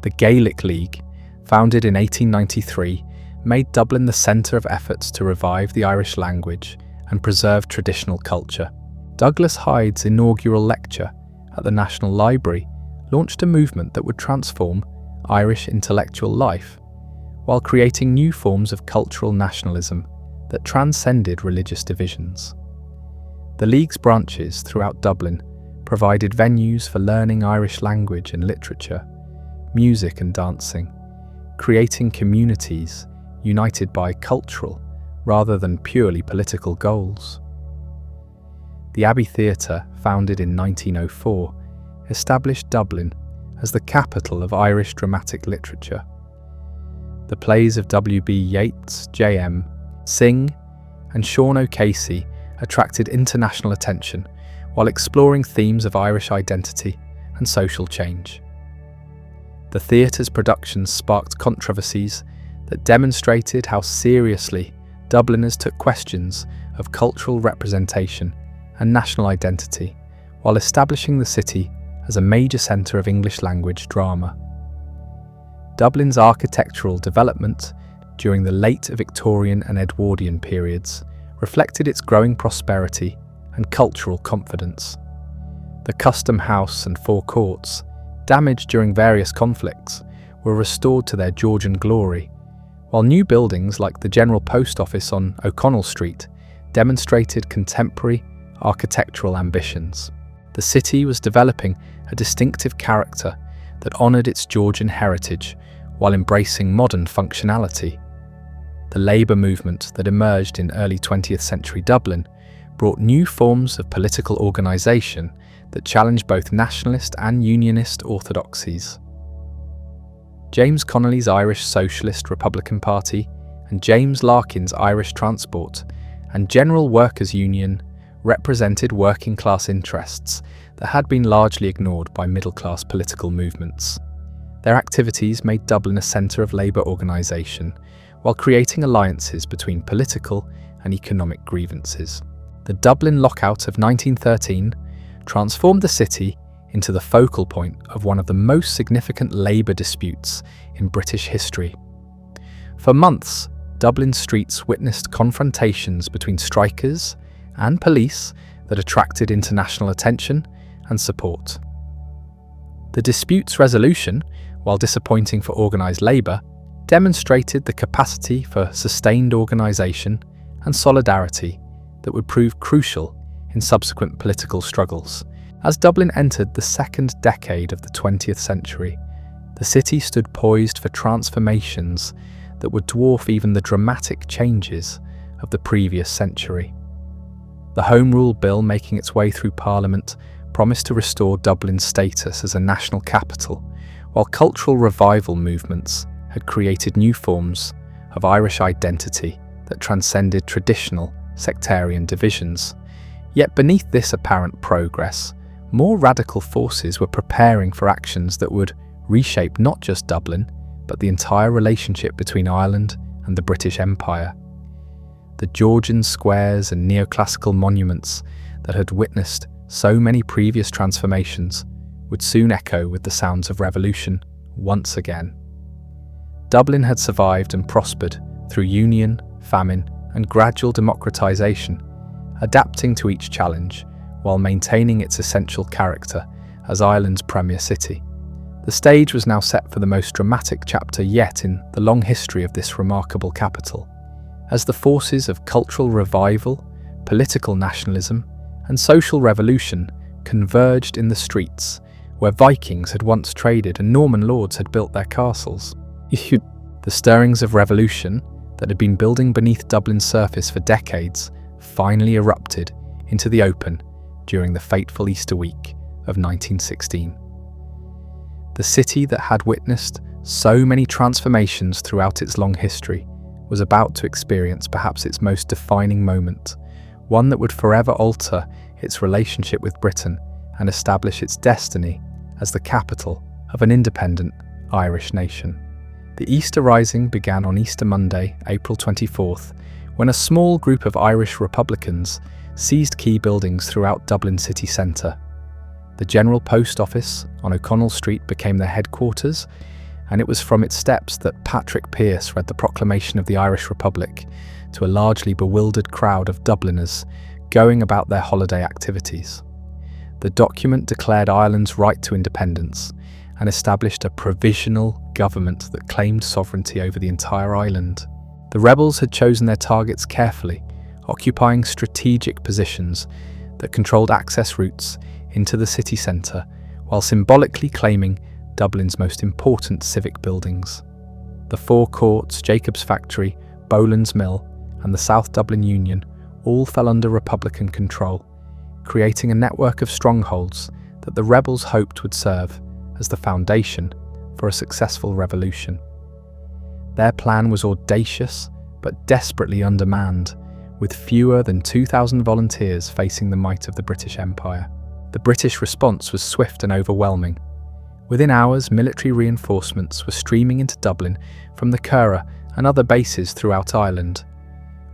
The Gaelic League, founded in 1893, made Dublin the centre of efforts to revive the Irish language and preserve traditional culture. Douglas Hyde's inaugural lecture at the National Library launched a movement that would transform Irish intellectual life, while creating new forms of cultural nationalism that transcended religious divisions. The League's branches throughout Dublin provided venues for learning Irish language and literature, music and dancing, creating communities united by cultural rather than purely political goals. The Abbey Theatre, founded in 1904, established Dublin as the capital of Irish dramatic literature. The plays of W.B. Yeats, J.M. Synge, and Sean O'Casey attracted international attention while exploring themes of Irish identity and social change. The theatre's productions sparked controversies that demonstrated how seriously Dubliners took questions of cultural representation and national identity, while establishing the city as a major centre of English language drama. Dublin's architectural development during the late Victorian and Edwardian periods reflected its growing prosperity and cultural confidence. The Custom House and Four Courts, damaged during various conflicts, were restored to their Georgian glory, while new buildings like the General Post Office on O'Connell Street demonstrated contemporary architectural ambitions. The city was developing a distinctive character that honoured its Georgian heritage while embracing modern functionality. The labour movement that emerged in early 20th century Dublin brought new forms of political organisation that challenged both nationalist and unionist orthodoxies. James Connolly's Irish Socialist Republican Party and James Larkin's Irish Transport and General Workers' Union represented working-class interests that had been largely ignored by middle-class political movements. Their activities made Dublin a centre of labour organisation, while creating alliances between political and economic grievances. The Dublin lockout of 1913 transformed the city into the focal point of one of the most significant labour disputes in British history. For months, Dublin streets witnessed confrontations between strikers and police that attracted international attention and support. The dispute's resolution, while disappointing for organised labour, demonstrated the capacity for sustained organisation and solidarity that would prove crucial in subsequent political struggles. As Dublin entered the second decade of the 20th century, the city stood poised for transformations that would dwarf even the dramatic changes of the previous century. The Home Rule Bill making its way through Parliament promised to restore Dublin's status as a national capital, while cultural revival movements had created new forms of Irish identity that transcended traditional sectarian divisions. Yet beneath this apparent progress, more radical forces were preparing for actions that would reshape not just Dublin, but the entire relationship between Ireland and the British Empire. The Georgian squares and neoclassical monuments that had witnessed so many previous transformations would soon echo with the sounds of revolution once again. Dublin had survived and prospered through union, famine, and gradual democratization, adapting to each challenge while maintaining its essential character as Ireland's premier city. The stage was now set for the most dramatic chapter yet in the long history of this remarkable capital, as the forces of cultural revival, political nationalism, and social revolution converged in the streets where Vikings had once traded and Norman lords had built their castles. The stirrings of revolution that had been building beneath Dublin's surface for decades finally erupted into the open during the fateful Easter week of 1916. The city that had witnessed so many transformations throughout its long history was about to experience perhaps its most defining moment, one that would forever alter its relationship with Britain and establish its destiny as the capital of an independent Irish nation. The Easter Rising began on Easter Monday, April 24th, when a small group of Irish Republicans seized key buildings throughout Dublin city centre. The General Post Office on O'Connell Street became their headquarters, and it was from its steps that Patrick Pearse read the proclamation of the Irish Republic to a largely bewildered crowd of Dubliners going about their holiday activities. The document declared Ireland's right to independence and established a provisional government that claimed sovereignty over the entire island. The rebels had chosen their targets carefully, occupying strategic positions that controlled access routes into the city centre, while symbolically claiming Dublin's most important civic buildings. The Four Courts, Jacob's Factory, Boland's Mill, and the South Dublin Union all fell under Republican control, creating a network of strongholds that the rebels hoped would serve as the foundation for a successful revolution. Their plan was audacious but desperately undermanned, with fewer than 2,000 volunteers facing the might of the British Empire. The British response was swift and overwhelming. Within hours, military reinforcements were streaming into Dublin from the Curragh and other bases throughout Ireland,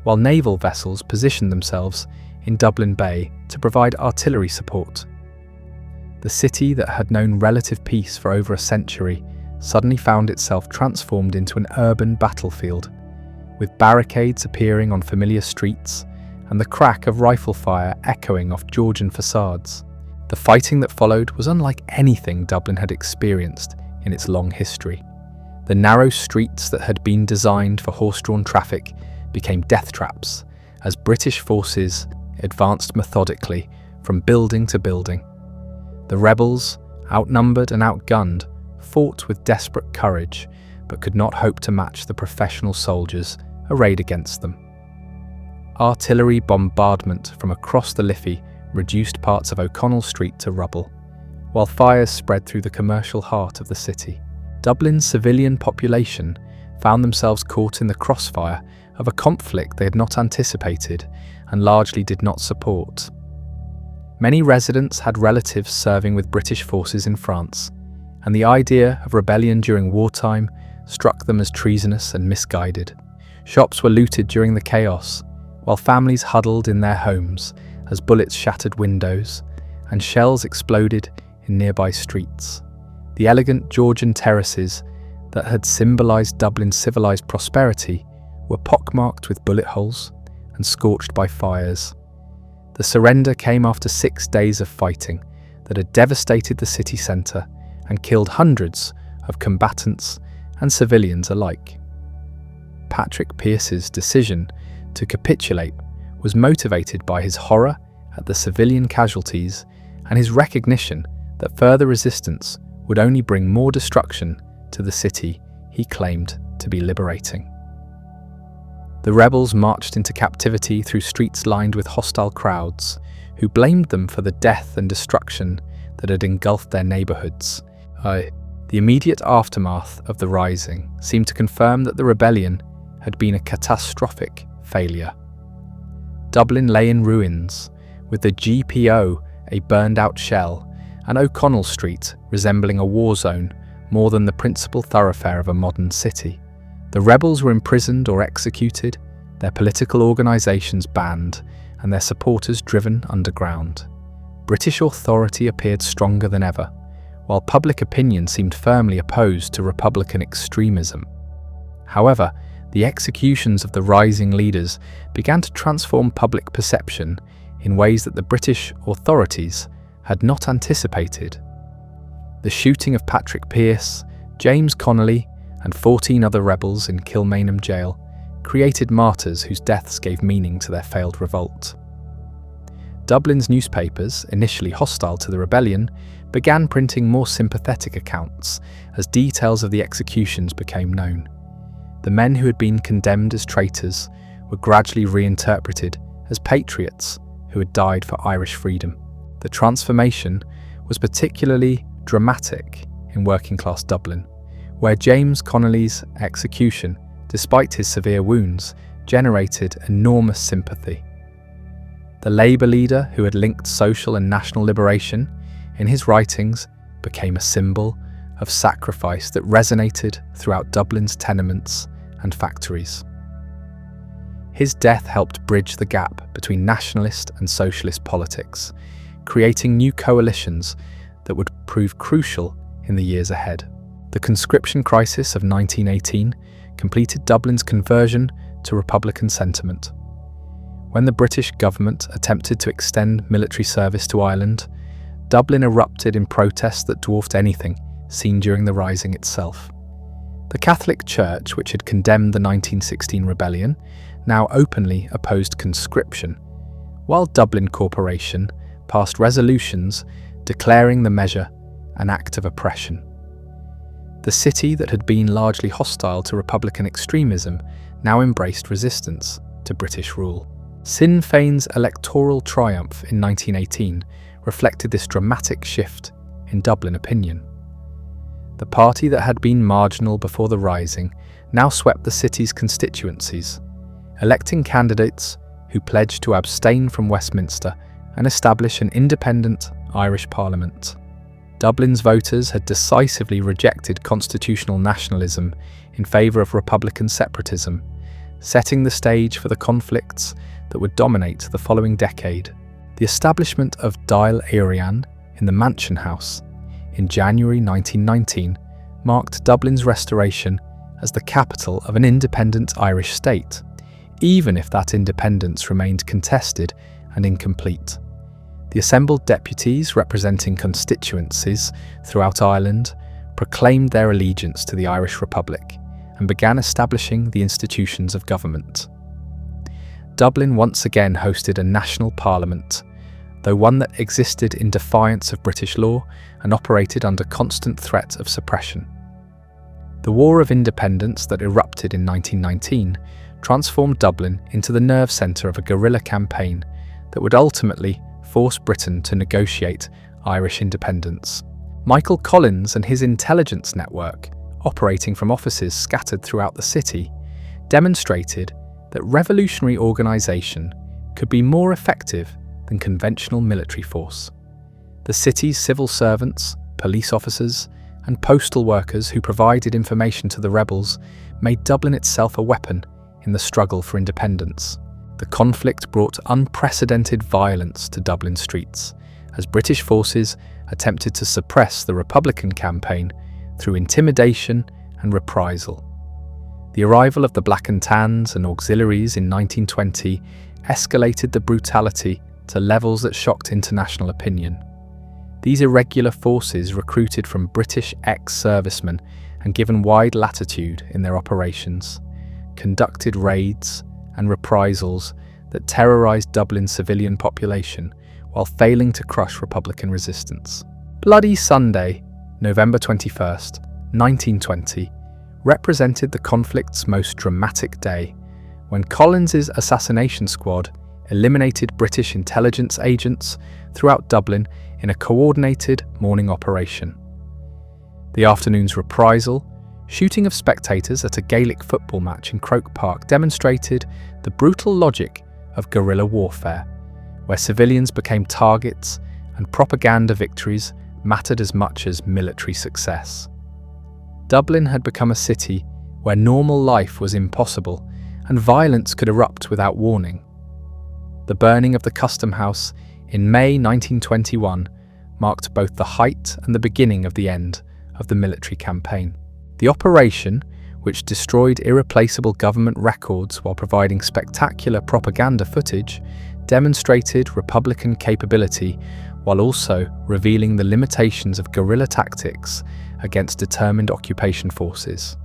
while naval vessels positioned themselves in Dublin Bay to provide artillery support. The city that had known relative peace for over a century suddenly found itself transformed into an urban battlefield, with barricades appearing on familiar streets and the crack of rifle fire echoing off Georgian facades. The fighting that followed was unlike anything Dublin had experienced in its long history. The narrow streets that had been designed for horse-drawn traffic became death traps as British forces advanced methodically from building to building. The rebels, outnumbered and outgunned, fought with desperate courage but could not hope to match the professional soldiers arrayed against them. Artillery bombardment from across the Liffey reduced parts of O'Connell Street to rubble, while fires spread through the commercial heart of the city. Dublin's civilian population found themselves caught in the crossfire of a conflict they had not anticipated and largely did not support. Many residents had relatives serving with British forces in France, and the idea of rebellion during wartime struck them as treasonous and misguided. Shops were looted during the chaos, while families huddled in their homes as bullets shattered windows and shells exploded in nearby streets. The elegant Georgian terraces that had symbolised Dublin's civilised prosperity were pockmarked with bullet holes and scorched by fires. The surrender came after 6 days of fighting that had devastated the city centre and killed hundreds of combatants and civilians alike. Patrick Pearse's decision to capitulate was motivated by his horror at the civilian casualties and his recognition that further resistance would only bring more destruction to the city he claimed to be liberating. The rebels marched into captivity through streets lined with hostile crowds, who blamed them for the death and destruction that had engulfed their neighbourhoods. The immediate aftermath of the rising seemed to confirm that the rebellion had been a catastrophic failure. Dublin lay in ruins, with the GPO a burned-out shell, and O'Connell Street resembling a war zone more than the principal thoroughfare of a modern city. The rebels were imprisoned or executed, their political organisations banned, and their supporters driven underground. British authority appeared stronger than ever, while public opinion seemed firmly opposed to Republican extremism. However, the executions of the rising leaders began to transform public perception in ways that the British authorities had not anticipated. The shooting of Patrick Pearse, James Connolly, and 14 other rebels in Kilmainham jail created martyrs whose deaths gave meaning to their failed revolt. Dublin's newspapers, initially hostile to the rebellion, began printing more sympathetic accounts as details of the executions became known. The men who had been condemned as traitors were gradually reinterpreted as patriots who had died for Irish freedom. The transformation was particularly dramatic in working-class Dublin, where James Connolly's execution, despite his severe wounds, generated enormous sympathy. The Labour leader who had linked social and national liberation in his writings became a symbol of sacrifice that resonated throughout Dublin's tenements and factories. His death helped bridge the gap between nationalist and socialist politics, creating new coalitions that would prove crucial in the years ahead. The conscription crisis of 1918 completed Dublin's conversion to Republican sentiment. When the British government attempted to extend military service to Ireland, Dublin erupted in protests that dwarfed anything seen during the Rising itself. The Catholic Church, which had condemned the 1916 rebellion, now openly opposed conscription, while Dublin Corporation passed resolutions declaring the measure an act of oppression. The city that had been largely hostile to Republican extremism now embraced resistance to British rule. Sinn Féin's electoral triumph in 1918 reflected this dramatic shift in Dublin opinion. The party that had been marginal before the Rising now swept the city's constituencies, electing candidates who pledged to abstain from Westminster and establish an independent Irish Parliament. Dublin's voters had decisively rejected constitutional nationalism in favour of Republican separatism, setting the stage for the conflicts that would dominate the following decade. The establishment of Dáil Éireann in the Mansion House in January 1919 marked Dublin's restoration as the capital of an independent Irish state, even if that independence remained contested and incomplete. The assembled deputies representing constituencies throughout Ireland proclaimed their allegiance to the Irish Republic and began establishing the institutions of government. Dublin once again hosted a national parliament, though one that existed in defiance of British law and operated under constant threat of suppression. The War of Independence that erupted in 1919 transformed Dublin into the nerve centre of a guerrilla campaign that would ultimately force Britain to negotiate Irish independence. Michael Collins and his intelligence network, operating from offices scattered throughout the city, demonstrated that revolutionary organisation could be more effective than conventional military force. The city's civil servants, police officers, and postal workers who provided information to the rebels made Dublin itself a weapon in the struggle for independence. The conflict brought unprecedented violence to Dublin streets as British forces attempted to suppress the Republican campaign through intimidation and reprisal. The arrival of the Black and Tans and auxiliaries in 1920 escalated the brutality to levels that shocked international opinion. These irregular forces, recruited from British ex-servicemen and given wide latitude in their operations, conducted raids and reprisals that terrorised Dublin's civilian population while failing to crush Republican resistance. Bloody Sunday, November 21st, 1920, represented the conflict's most dramatic day, when Collins's assassination squad eliminated British intelligence agents throughout Dublin in a coordinated morning operation. The afternoon's reprisal, shooting of spectators at a Gaelic football match in Croke Park, demonstrated the brutal logic of guerrilla warfare, where civilians became targets and propaganda victories mattered as much as military success. Dublin had become a city where normal life was impossible and violence could erupt without warning. The burning of the Custom House in May 1921 marked both the height and the beginning of the end of the military campaign. The operation, which destroyed irreplaceable government records while providing spectacular propaganda footage, demonstrated Republican capability while also revealing the limitations of guerrilla tactics against determined occupation forces.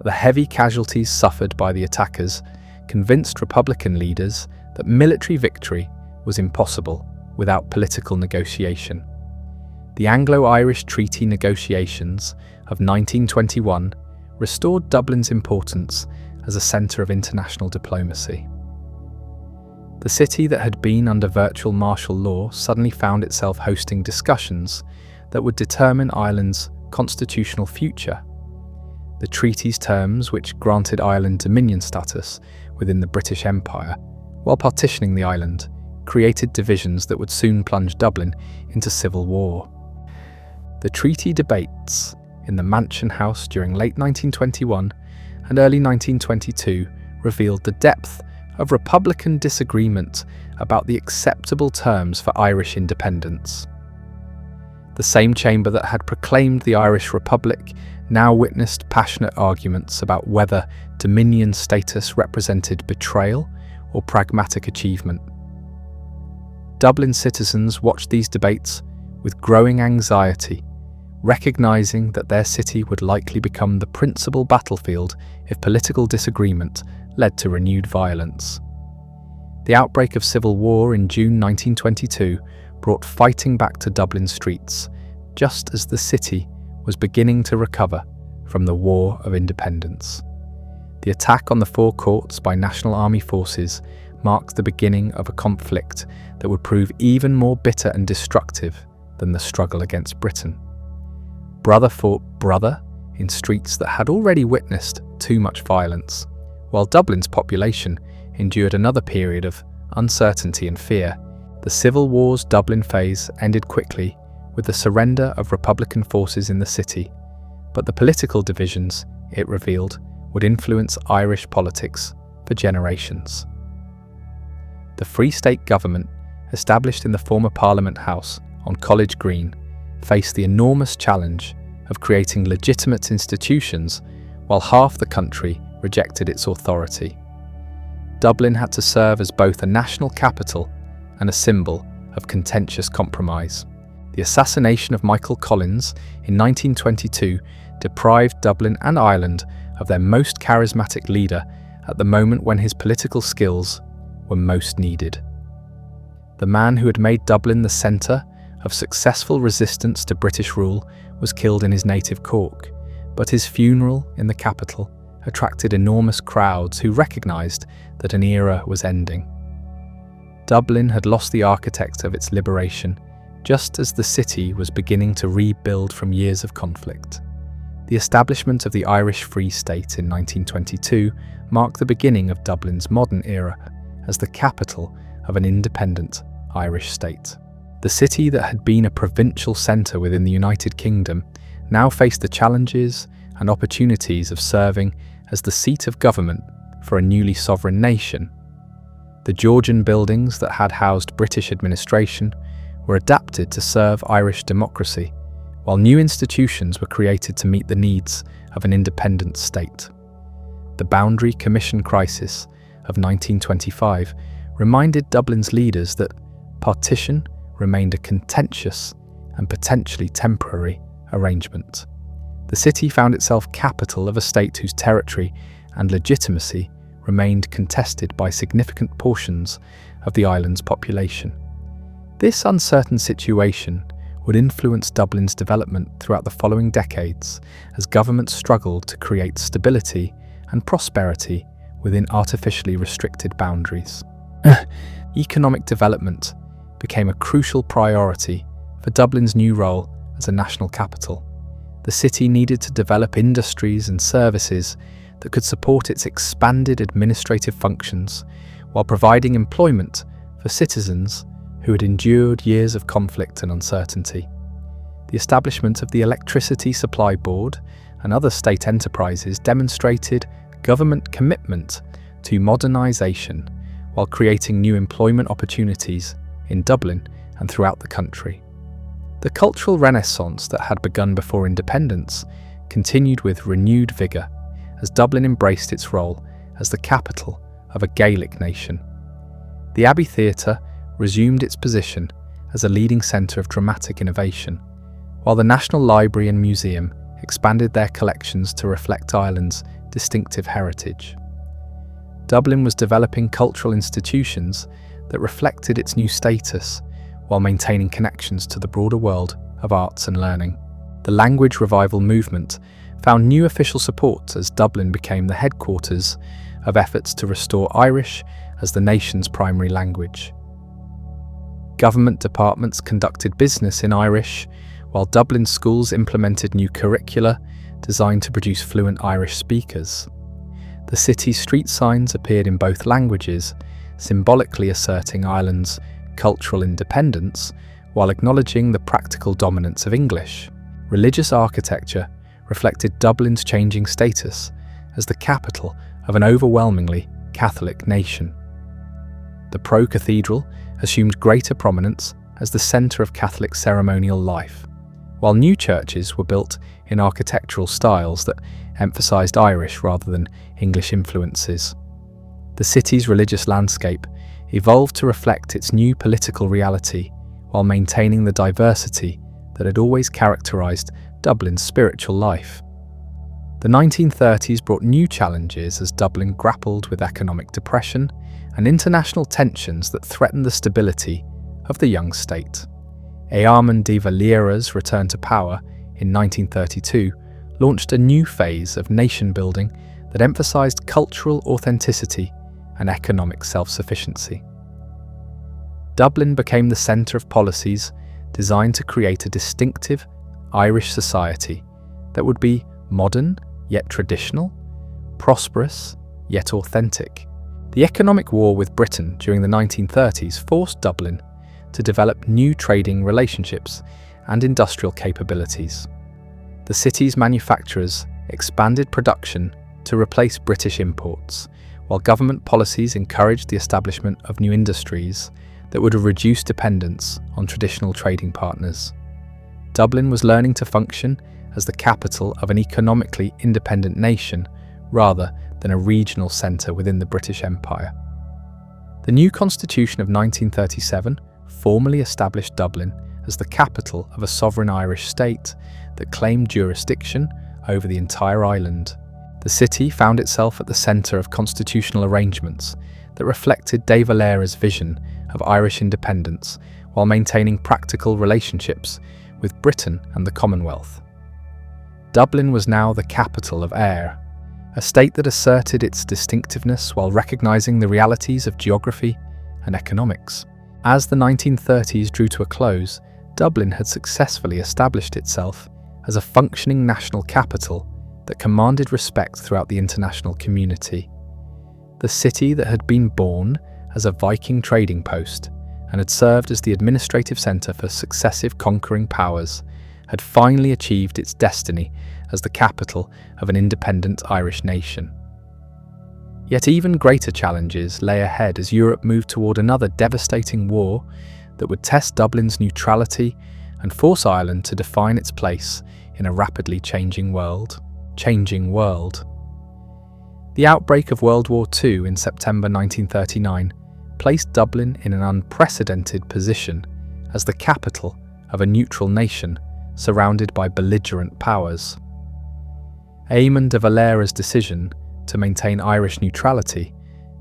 The heavy casualties suffered by the attackers convinced Republican leaders that military victory was impossible without political negotiation. The Anglo-Irish Treaty negotiations of 1921 restored Dublin's importance as a centre of international diplomacy. The city that had been under virtual martial law suddenly found itself hosting discussions that would determine Ireland's constitutional future. The treaty's terms, which granted Ireland dominion status within the British Empire, while partitioning the island, created divisions that would soon plunge Dublin into civil war. The treaty debates in the Mansion House during late 1921 and early 1922 revealed the depth of Republican disagreement about the acceptable terms for Irish independence. The same chamber that had proclaimed the Irish Republic now witnessed passionate arguments about whether Dominion status represented betrayal or pragmatic achievement. Dublin citizens watched these debates with growing anxiety, recognising that their city would likely become the principal battlefield if political disagreement led to renewed violence. The outbreak of civil war in June 1922 brought fighting back to Dublin streets, just as the city was beginning to recover from the War of Independence. The attack on the Four Courts by National Army forces marked the beginning of a conflict that would prove even more bitter and destructive than the struggle against Britain. Brother fought brother in streets that had already witnessed too much violence, while Dublin's population endured another period of uncertainty and fear. The Civil War's Dublin phase ended quickly with the surrender of Republican forces in the city, but the political divisions it revealed would influence Irish politics for generations. The Free State government, established in the former Parliament House on College Green, faced the enormous challenge of creating legitimate institutions while half the country rejected its authority. Dublin had to serve as both a national capital and a symbol of contentious compromise. The assassination of Michael Collins in 1922 deprived Dublin and Ireland of their most charismatic leader at the moment when his political skills were most needed. The man who had made Dublin the centre of successful resistance to British rule was killed in his native Cork, but his funeral in the capital attracted enormous crowds who recognised that an era was ending. Dublin had lost the architect of its liberation, just as the city was beginning to rebuild from years of conflict. The establishment of the Irish Free State in 1922 marked the beginning of Dublin's modern era as the capital of an independent Irish state. The city that had been a provincial centre within the United Kingdom now faced the challenges and opportunities of serving as the seat of government for a newly sovereign nation. The Georgian buildings that had housed British administration were adapted to serve Irish democracy, while new institutions were created to meet the needs of an independent state. The Boundary Commission crisis of 1925 reminded Dublin's leaders that partition remained a contentious and potentially temporary arrangement. The city found itself capital of a state whose territory and legitimacy remained contested by significant portions of the island's population. This uncertain situation would influence Dublin's development throughout the following decades as governments struggled to create stability and prosperity within artificially restricted boundaries. Economic development became a crucial priority for Dublin's new role as a national capital. The city needed to develop industries and services that could support its expanded administrative functions while providing employment for citizens who had endured years of conflict and uncertainty. The establishment of the Electricity Supply Board and other state enterprises demonstrated government commitment to modernisation while creating new employment opportunities in Dublin and throughout the country. The cultural renaissance that had begun before independence continued with renewed vigour as Dublin embraced its role as the capital of a Gaelic nation. The Abbey Theatre resumed its position as a leading centre of dramatic innovation, while the National Library and Museum expanded their collections to reflect Ireland's distinctive heritage. Dublin was developing cultural institutions that reflected its new status while maintaining connections to the broader world of arts and learning. The language revival movement found new official support as Dublin became the headquarters of efforts to restore Irish as the nation's primary language. Government departments conducted business in Irish, while Dublin schools implemented new curricula designed to produce fluent Irish speakers. The city's street signs appeared in both languages, symbolically asserting Ireland's cultural independence while acknowledging the practical dominance of English. Religious architecture reflected Dublin's changing status as the capital of an overwhelmingly Catholic nation. The pro-cathedral assumed greater prominence as the centre of Catholic ceremonial life, while new churches were built in architectural styles that emphasised Irish rather than English influences. The city's religious landscape evolved to reflect its new political reality while maintaining the diversity that had always characterised Dublin's spiritual life. The 1930s brought new challenges as Dublin grappled with economic depression and international tensions that threatened the stability of the young state. Eamon de Valera's return to power in 1932 launched a new phase of nation-building that emphasised cultural authenticity and economic self-sufficiency. Dublin became the centre of policies designed to create a distinctive Irish society that would be modern yet traditional, prosperous yet authentic. The economic war with Britain during the 1930s forced Dublin to develop new trading relationships and industrial capabilities. The city's manufacturers expanded production to replace British imports, while government policies encouraged the establishment of new industries that would reduce dependence on traditional trading partners. Dublin was learning to function as the capital of an economically independent nation rather than a regional centre within the British Empire. The new Constitution of 1937 formally established Dublin as the capital of a sovereign Irish state that claimed jurisdiction over the entire island. The city found itself at the centre of constitutional arrangements that reflected de Valera's vision of Irish independence while maintaining practical relationships with Britain and the Commonwealth. Dublin was now the capital of Éire, a state that asserted its distinctiveness while recognising the realities of geography and economics. As the 1930s drew to a close, Dublin had successfully established itself as a functioning national capital that commanded respect throughout the international community. The city that had been born as a Viking trading post and had served as the administrative centre for successive conquering powers had finally achieved its destiny as the capital of an independent Irish nation. Yet even greater challenges lay ahead as Europe moved toward another devastating war that would test Dublin's neutrality and force Ireland to define its place in a rapidly changing world. The outbreak of World War II in September 1939 placed Dublin in an unprecedented position as the capital of a neutral nation surrounded by belligerent powers. Eamon de Valera's decision to maintain Irish neutrality,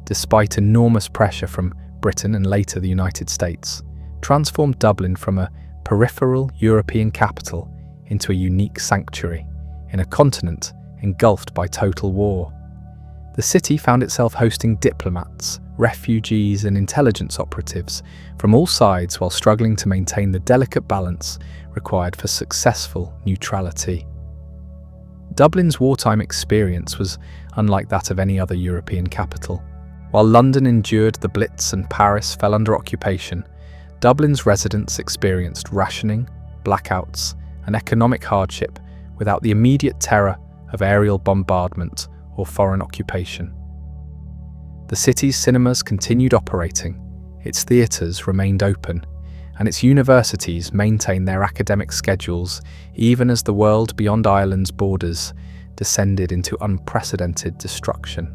despite enormous pressure from Britain and later the United States, transformed Dublin from a peripheral European capital into a unique sanctuary in a continent engulfed by total war. The city found itself hosting diplomats, refugees and intelligence operatives from all sides while struggling to maintain the delicate balance required for successful neutrality. Dublin's wartime experience was unlike that of any other European capital. While London endured the Blitz and Paris fell under occupation, Dublin's residents experienced rationing, blackouts, and economic hardship without the immediate terror of aerial bombardment or foreign occupation. The city's cinemas continued operating, its theatres remained open, and its universities maintained their academic schedules even as the world beyond Ireland's borders descended into unprecedented destruction.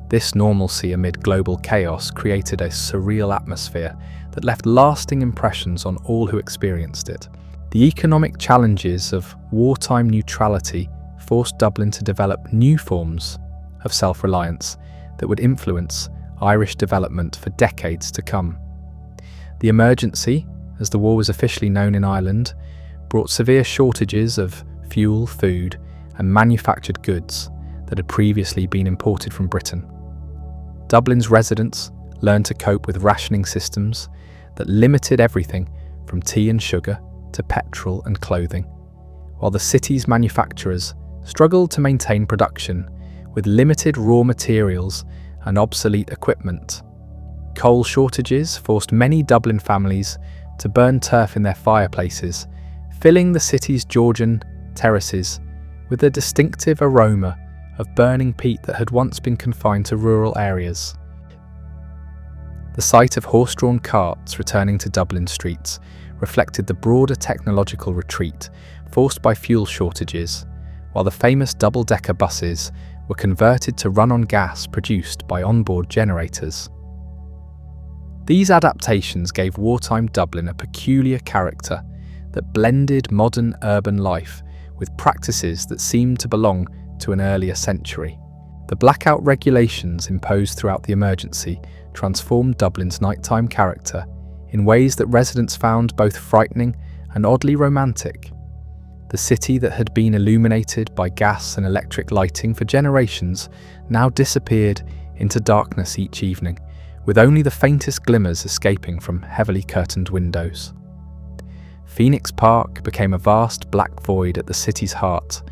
This normalcy amid global chaos created a surreal atmosphere that left lasting impressions on all who experienced it. The economic challenges of wartime neutrality forced Dublin to develop new forms of self-reliance that would influence Irish development for decades to come. The emergency, as the war was officially known in Ireland, brought severe shortages of fuel, food, and manufactured goods that had previously been imported from Britain. Dublin's residents learned to cope with rationing systems that limited everything from tea and sugar to petrol and clothing, while the city's manufacturers struggled to maintain production with limited raw materials and obsolete equipment. Coal shortages forced many Dublin families to burn turf in their fireplaces, filling the city's Georgian terraces with a distinctive aroma of burning peat that had once been confined to rural areas. The sight of horse-drawn carts returning to Dublin streets reflected the broader technological retreat forced by fuel shortages, while the famous double-decker buses were converted to run on gas produced by onboard generators. These adaptations gave wartime Dublin a peculiar character that blended modern urban life with practices that seemed to belong to an earlier century. The blackout regulations imposed throughout the emergency transformed Dublin's nighttime character in ways that residents found both frightening and oddly romantic. The city that had been illuminated by gas and electric lighting for generations now disappeared into darkness each evening, with only the faintest glimmers escaping from heavily curtained windows. Phoenix Park became a vast black void at the city's heart,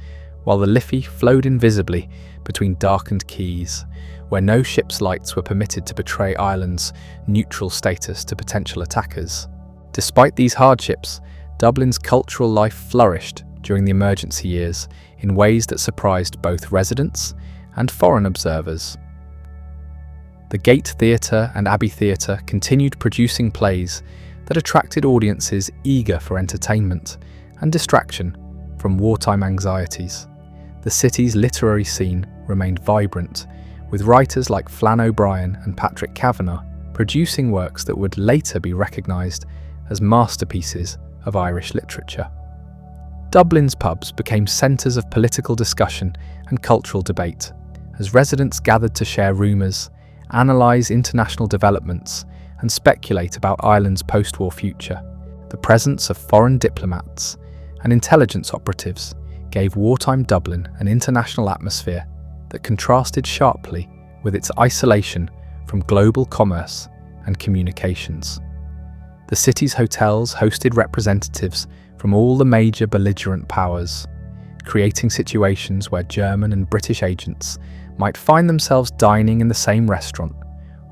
while the Liffey flowed invisibly between darkened quays, where no ship's lights were permitted to betray Ireland's neutral status to potential attackers. Despite these hardships, Dublin's cultural life flourished during the emergency years in ways that surprised both residents and foreign observers. The Gate Theatre and Abbey Theatre continued producing plays that attracted audiences eager for entertainment and distraction from wartime anxieties. The city's literary scene remained vibrant, with writers like Flann O'Brien and Patrick Kavanagh producing works that would later be recognised as masterpieces of Irish literature. Dublin's pubs became centres of political discussion and cultural debate, as residents gathered to share rumours, analyse international developments, and speculate about Ireland's post-war future. The presence of foreign diplomats and intelligence operatives gave wartime Dublin an international atmosphere that contrasted sharply with its isolation from global commerce and communications. The city's hotels hosted representatives from all the major belligerent powers, creating situations where German and British agents might find themselves dining in the same restaurant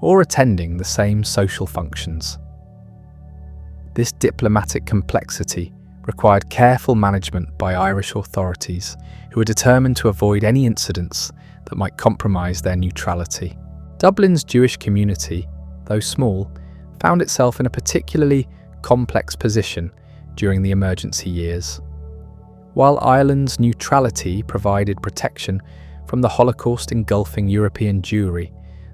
or attending the same social functions. This diplomatic complexity required careful management by Irish authorities, who were determined to avoid any incidents that might compromise their neutrality. Dublin's Jewish community, though small, found itself in a particularly complex position during the emergency years. While Ireland's neutrality provided protection from the Holocaust engulfing European Jewry,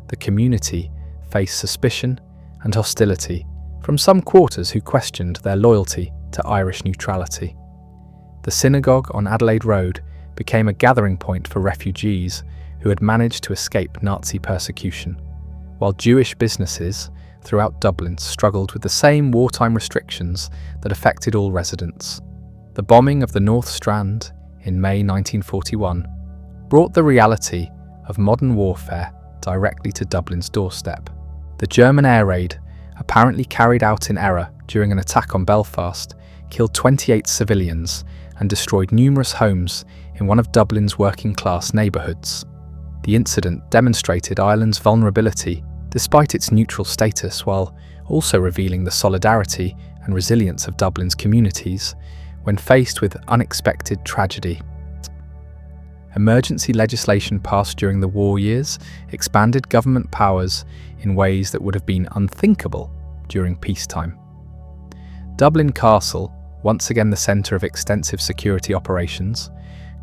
the community faced suspicion and hostility from some quarters who questioned their loyalty to Irish neutrality. The synagogue on Adelaide Road became a gathering point for refugees who had managed to escape Nazi persecution, while Jewish businesses throughout Dublin struggled with the same wartime restrictions that affected all residents. The bombing of the North Strand in May 1941 brought the reality of modern warfare directly to Dublin's doorstep. The German air raid, apparently carried out in error during an attack on Belfast, killed 28 civilians and destroyed numerous homes in one of Dublin's working-class neighbourhoods. The incident demonstrated Ireland's vulnerability despite its neutral status, while also revealing the solidarity and resilience of Dublin's communities when faced with unexpected tragedy. Emergency legislation passed during the war years expanded government powers in ways that would have been unthinkable during peacetime. Dublin Castle, once again the centre of extensive security operations,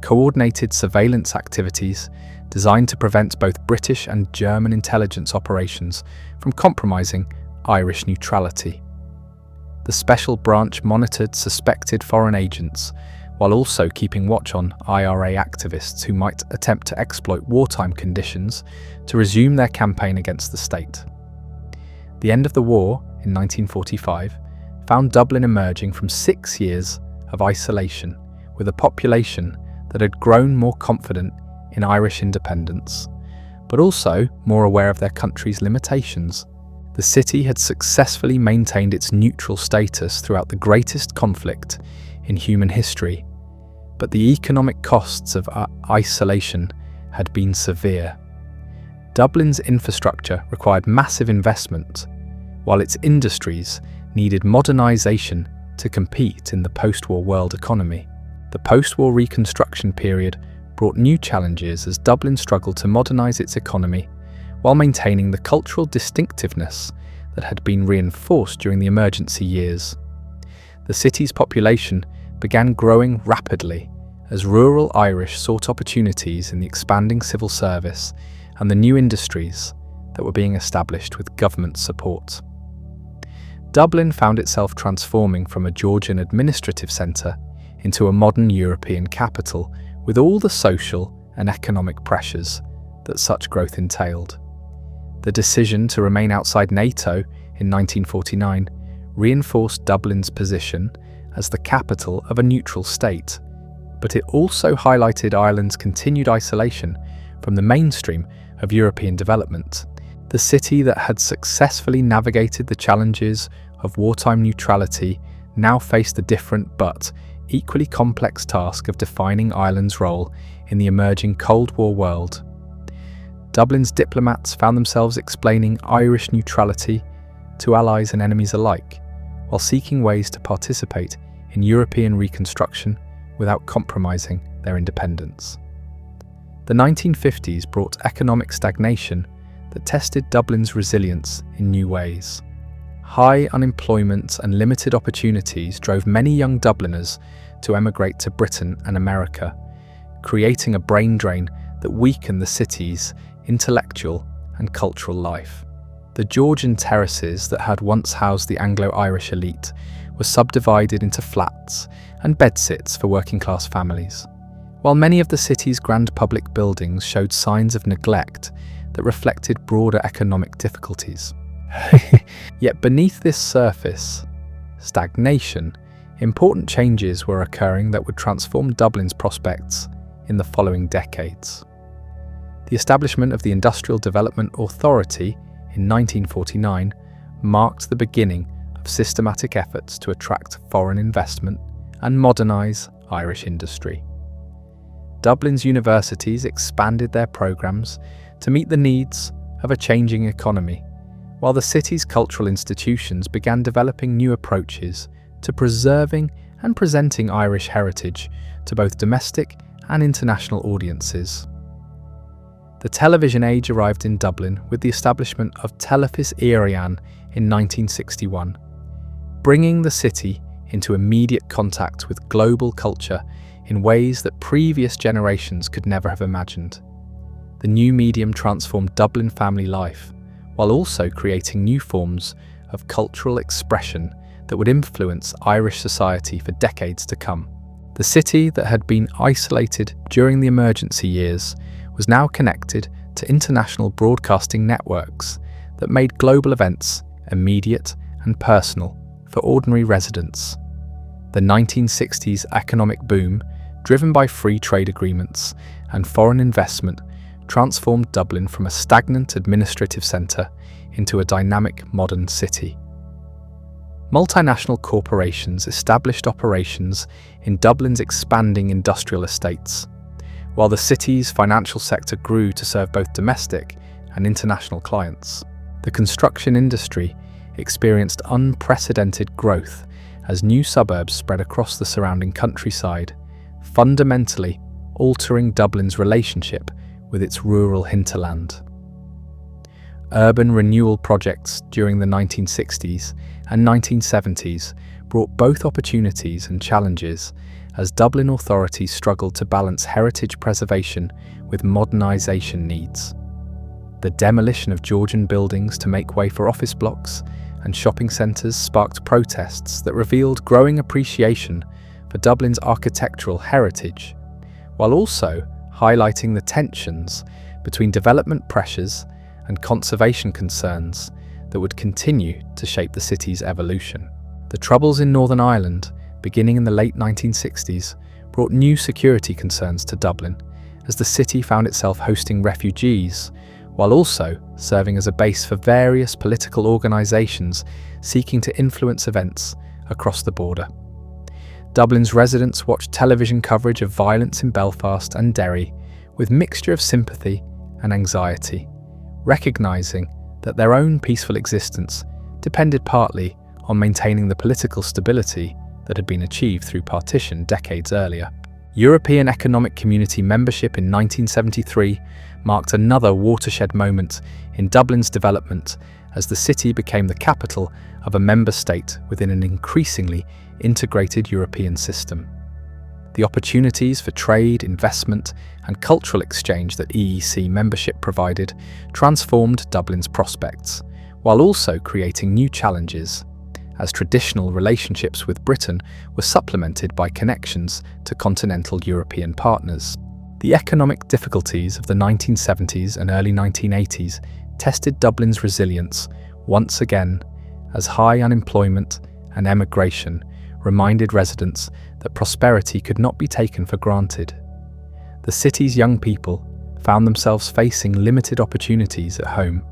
coordinated surveillance activities designed to prevent both British and German intelligence operations from compromising Irish neutrality. The special branch monitored suspected foreign agents, while also keeping watch on IRA activists who might attempt to exploit wartime conditions to resume their campaign against the state. The end of the war, in 1945, found Dublin emerging from 6 years of isolation, with a population that had grown more confident in Irish independence, but also more aware of their country's limitations. The city had successfully maintained its neutral status throughout the greatest conflict in human history, but the economic costs of isolation had been severe. Dublin's infrastructure required massive investment, while its industries needed modernisation to compete in the post-war world economy. The post-war reconstruction period brought new challenges as Dublin struggled to modernise its economy while maintaining the cultural distinctiveness that had been reinforced during the emergency years. The city's population began growing rapidly as rural Irish sought opportunities in the expanding civil service and the new industries that were being established with government support. Dublin found itself transforming from a Georgian administrative centre into a modern European capital, with all the social and economic pressures that such growth entailed. The decision to remain outside NATO in 1949 reinforced Dublin's position as the capital of a neutral state, but it also highlighted Ireland's continued isolation from the mainstream of European development. The city that had successfully navigated the challenges of wartime neutrality now faced the different but equally complex task of defining Ireland's role in the emerging Cold War world. Dublin's diplomats found themselves explaining Irish neutrality to allies and enemies alike, while seeking ways to participate in European reconstruction without compromising their independence. The 1950s brought economic stagnation that tested Dublin's resilience in new ways. High unemployment and limited opportunities drove many young Dubliners to emigrate to Britain and America, creating a brain drain that weakened the city's intellectual and cultural life. The Georgian terraces that had once housed the Anglo-Irish elite were subdivided into flats and bedsits for working-class families, while many of the city's grand public buildings showed signs of neglect that reflected broader economic difficulties. Yet beneath this surface stagnation, important changes were occurring that would transform Dublin's prospects in the following decades. The establishment of the Industrial Development Authority in 1949 marked the beginning of systematic efforts to attract foreign investment and modernise Irish industry. Dublin's universities expanded their programmes to meet the needs of a changing economy, while the city's cultural institutions began developing new approaches to preserving and presenting Irish heritage to both domestic and international audiences. The television age arrived in Dublin with the establishment of Telefís Éireann in 1961, bringing the city into immediate contact with global culture in ways that previous generations could never have imagined. The new medium transformed Dublin family life, while also creating new forms of cultural expression that would influence Irish society for decades to come. The city that had been isolated during the emergency years was now connected to international broadcasting networks that made global events immediate and personal for ordinary residents. The 1960s economic boom, driven by free trade agreements and foreign investment, transformed Dublin from a stagnant administrative centre into a dynamic modern city. Multinational corporations established operations in Dublin's expanding industrial estates, while the city's financial sector grew to serve both domestic and international clients. The construction industry experienced unprecedented growth as new suburbs spread across the surrounding countryside, fundamentally altering Dublin's relationship with its rural hinterland. Urban renewal projects during the 1960s and 1970s brought both opportunities and challenges as Dublin authorities struggled to balance heritage preservation with modernisation needs. The demolition of Georgian buildings to make way for office blocks and shopping centres sparked protests that revealed growing appreciation for Dublin's architectural heritage, while also highlighting the tensions between development pressures and conservation concerns that would continue to shape the city's evolution. The Troubles in Northern Ireland, beginning in the late 1960s, brought new security concerns to Dublin as the city found itself hosting refugees, while also serving as a base for various political organisations seeking to influence events across the border. Dublin's residents watched television coverage of violence in Belfast and Derry with mixture of sympathy and anxiety, recognising that their own peaceful existence depended partly on maintaining the political stability that had been achieved through partition decades earlier. European Economic Community membership in 1973 marked another watershed moment in Dublin's development as the city became the capital of a member state within an increasingly integrated European system. The opportunities for trade, investment, and cultural exchange that EEC membership provided transformed Dublin's prospects, while also creating new challenges, as traditional relationships with Britain were supplemented by connections to continental European partners. The economic difficulties of the 1970s and early 1980s tested Dublin's resilience once again, as high unemployment and emigration reminded residents that prosperity could not be taken for granted. The city's young people found themselves facing limited opportunities at home,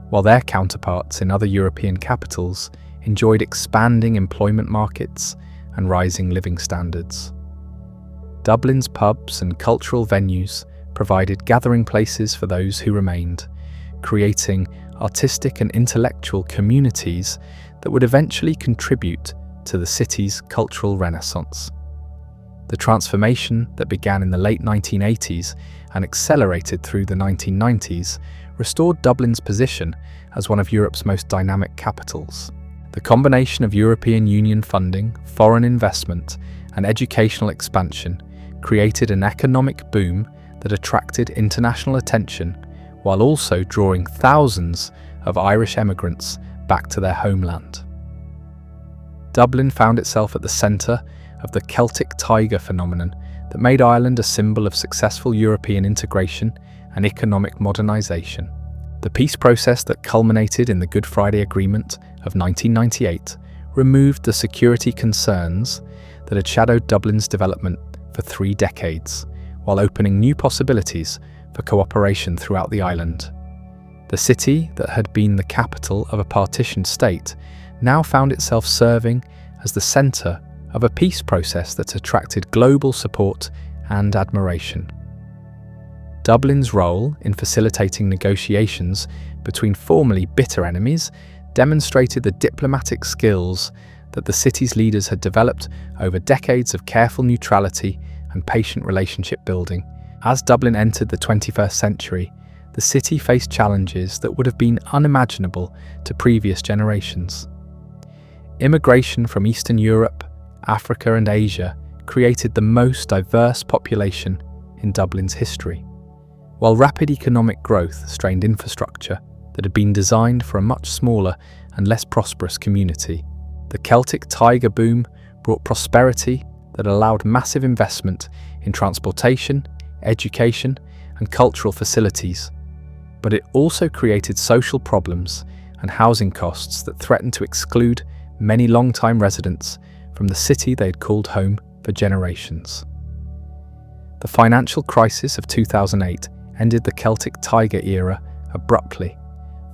while their counterparts in other European capitals enjoyed expanding employment markets and rising living standards. Dublin's pubs and cultural venues provided gathering places for those who remained, creating artistic and intellectual communities that would eventually contribute to the city's cultural renaissance. The transformation that began in the late 1980s and accelerated through the 1990s restored Dublin's position as one of Europe's most dynamic capitals. The combination of European Union funding, foreign investment, and educational expansion created an economic boom that attracted international attention while also drawing thousands of Irish emigrants back to their homeland. Dublin found itself at the centre of the Celtic Tiger phenomenon that made Ireland a symbol of successful European integration and economic modernisation. The peace process that culminated in the Good Friday Agreement of 1998 removed the security concerns that had shadowed Dublin's development for 3 decades, while opening new possibilities for cooperation throughout the island. The city that had been the capital of a partitioned state now found itself serving as the centre of a peace process that attracted global support and admiration. Dublin's role in facilitating negotiations between formerly bitter enemies demonstrated the diplomatic skills that the city's leaders had developed over decades of careful neutrality and patient relationship building. As Dublin entered the 21st century, the city faced challenges that would have been unimaginable to previous generations. Immigration from Eastern Europe, Africa, and Asia created the most diverse population in Dublin's history, while rapid economic growth strained infrastructure that had been designed for a much smaller and less prosperous community. The Celtic Tiger boom brought prosperity that allowed massive investment in transportation, education, and cultural facilities, but it also created social problems and housing costs that threatened to exclude many long-time residents from the city they had called home for generations. The financial crisis of 2008 ended the Celtic Tiger era abruptly,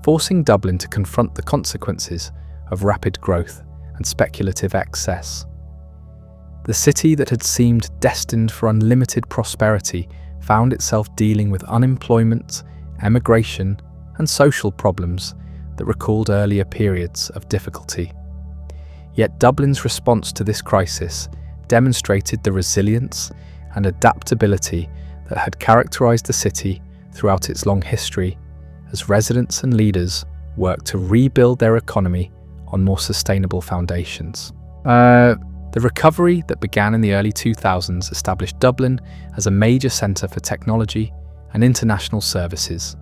forcing Dublin to confront the consequences of rapid growth and speculative excess. The city that had seemed destined for unlimited prosperity found itself dealing with unemployment, emigration, and social problems that recalled earlier periods of difficulty. Yet Dublin's response to this crisis demonstrated the resilience and adaptability that had characterized the city throughout its long history, as residents and leaders worked to rebuild their economy on more sustainable foundations. The recovery that began in the early 2000s established Dublin as a major centre for technology and international services,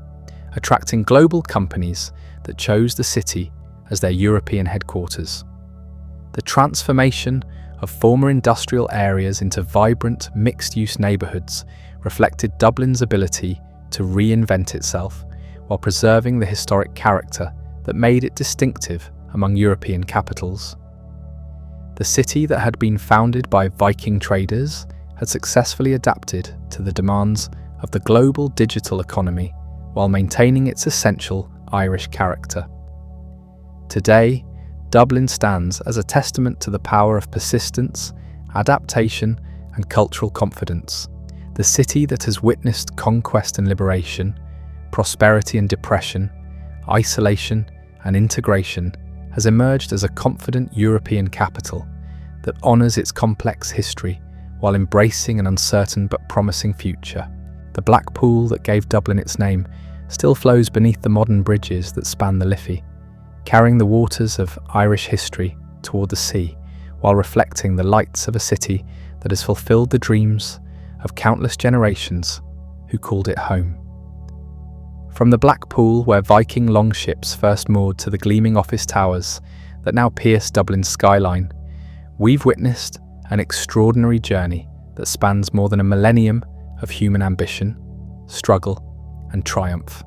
attracting global companies that chose the city as their European headquarters. The transformation of former industrial areas into vibrant, mixed-use neighbourhoods reflected Dublin's ability to reinvent itself while preserving the historic character that made it distinctive among European capitals. The city that had been founded by Viking traders had successfully adapted to the demands of the global digital economy while maintaining its essential Irish character. Today, Dublin stands as a testament to the power of persistence, adaptation, and cultural confidence. The city that has witnessed conquest and liberation, prosperity and depression, isolation and integration, has emerged as a confident European capital that honours its complex history while embracing an uncertain but promising future. The black pool that gave Dublin its name still flows beneath the modern bridges that span the Liffey, carrying the waters of Irish history toward the sea, while reflecting the lights of a city that has fulfilled the dreams of countless generations who called it home. From the black pool where Viking longships first moored to the gleaming office towers that now pierce Dublin's skyline, we've witnessed an extraordinary journey that spans more than a millennium of human ambition, struggle, and triumph.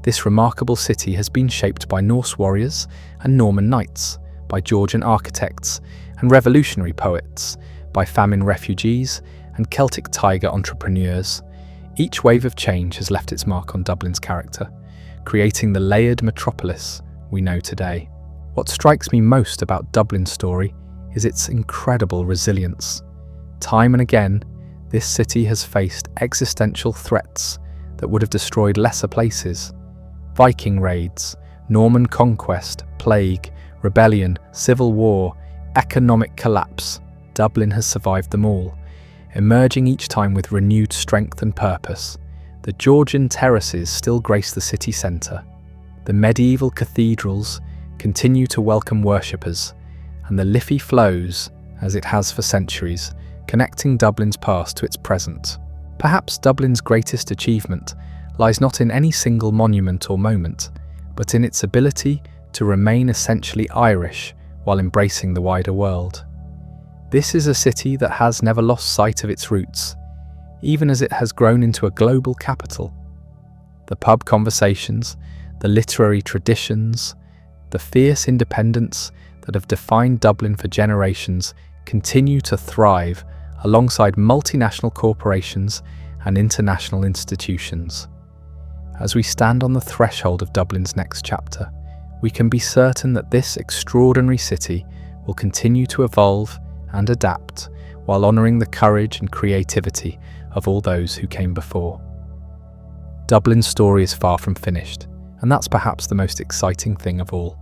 This remarkable city has been shaped by Norse warriors and Norman knights, by Georgian architects and revolutionary poets, by famine refugees and Celtic tiger entrepreneurs. Each wave of change has left its mark on Dublin's character, creating the layered metropolis we know today. What strikes me most about Dublin's story is its incredible resilience. Time and again, this city has faced existential threats that would have destroyed lesser places. Viking raids, Norman conquest, plague, rebellion, civil war, economic collapse. Dublin has survived them all, emerging each time with renewed strength and purpose. The Georgian terraces still grace the city centre. The medieval cathedrals continue to welcome worshippers, and the Liffey flows, as it has for centuries, connecting Dublin's past to its present. Perhaps Dublin's greatest achievement lies not in any single monument or moment, but in its ability to remain essentially Irish while embracing the wider world. This is a city that has never lost sight of its roots, even as it has grown into a global capital. The pub conversations, the literary traditions, the fierce independence that have defined Dublin for generations continue to thrive alongside multinational corporations and international institutions. As we stand on the threshold of Dublin's next chapter, we can be certain that this extraordinary city will continue to evolve and adapt while honouring the courage and creativity of all those who came before. Dublin's story is far from finished, and that's perhaps the most exciting thing of all.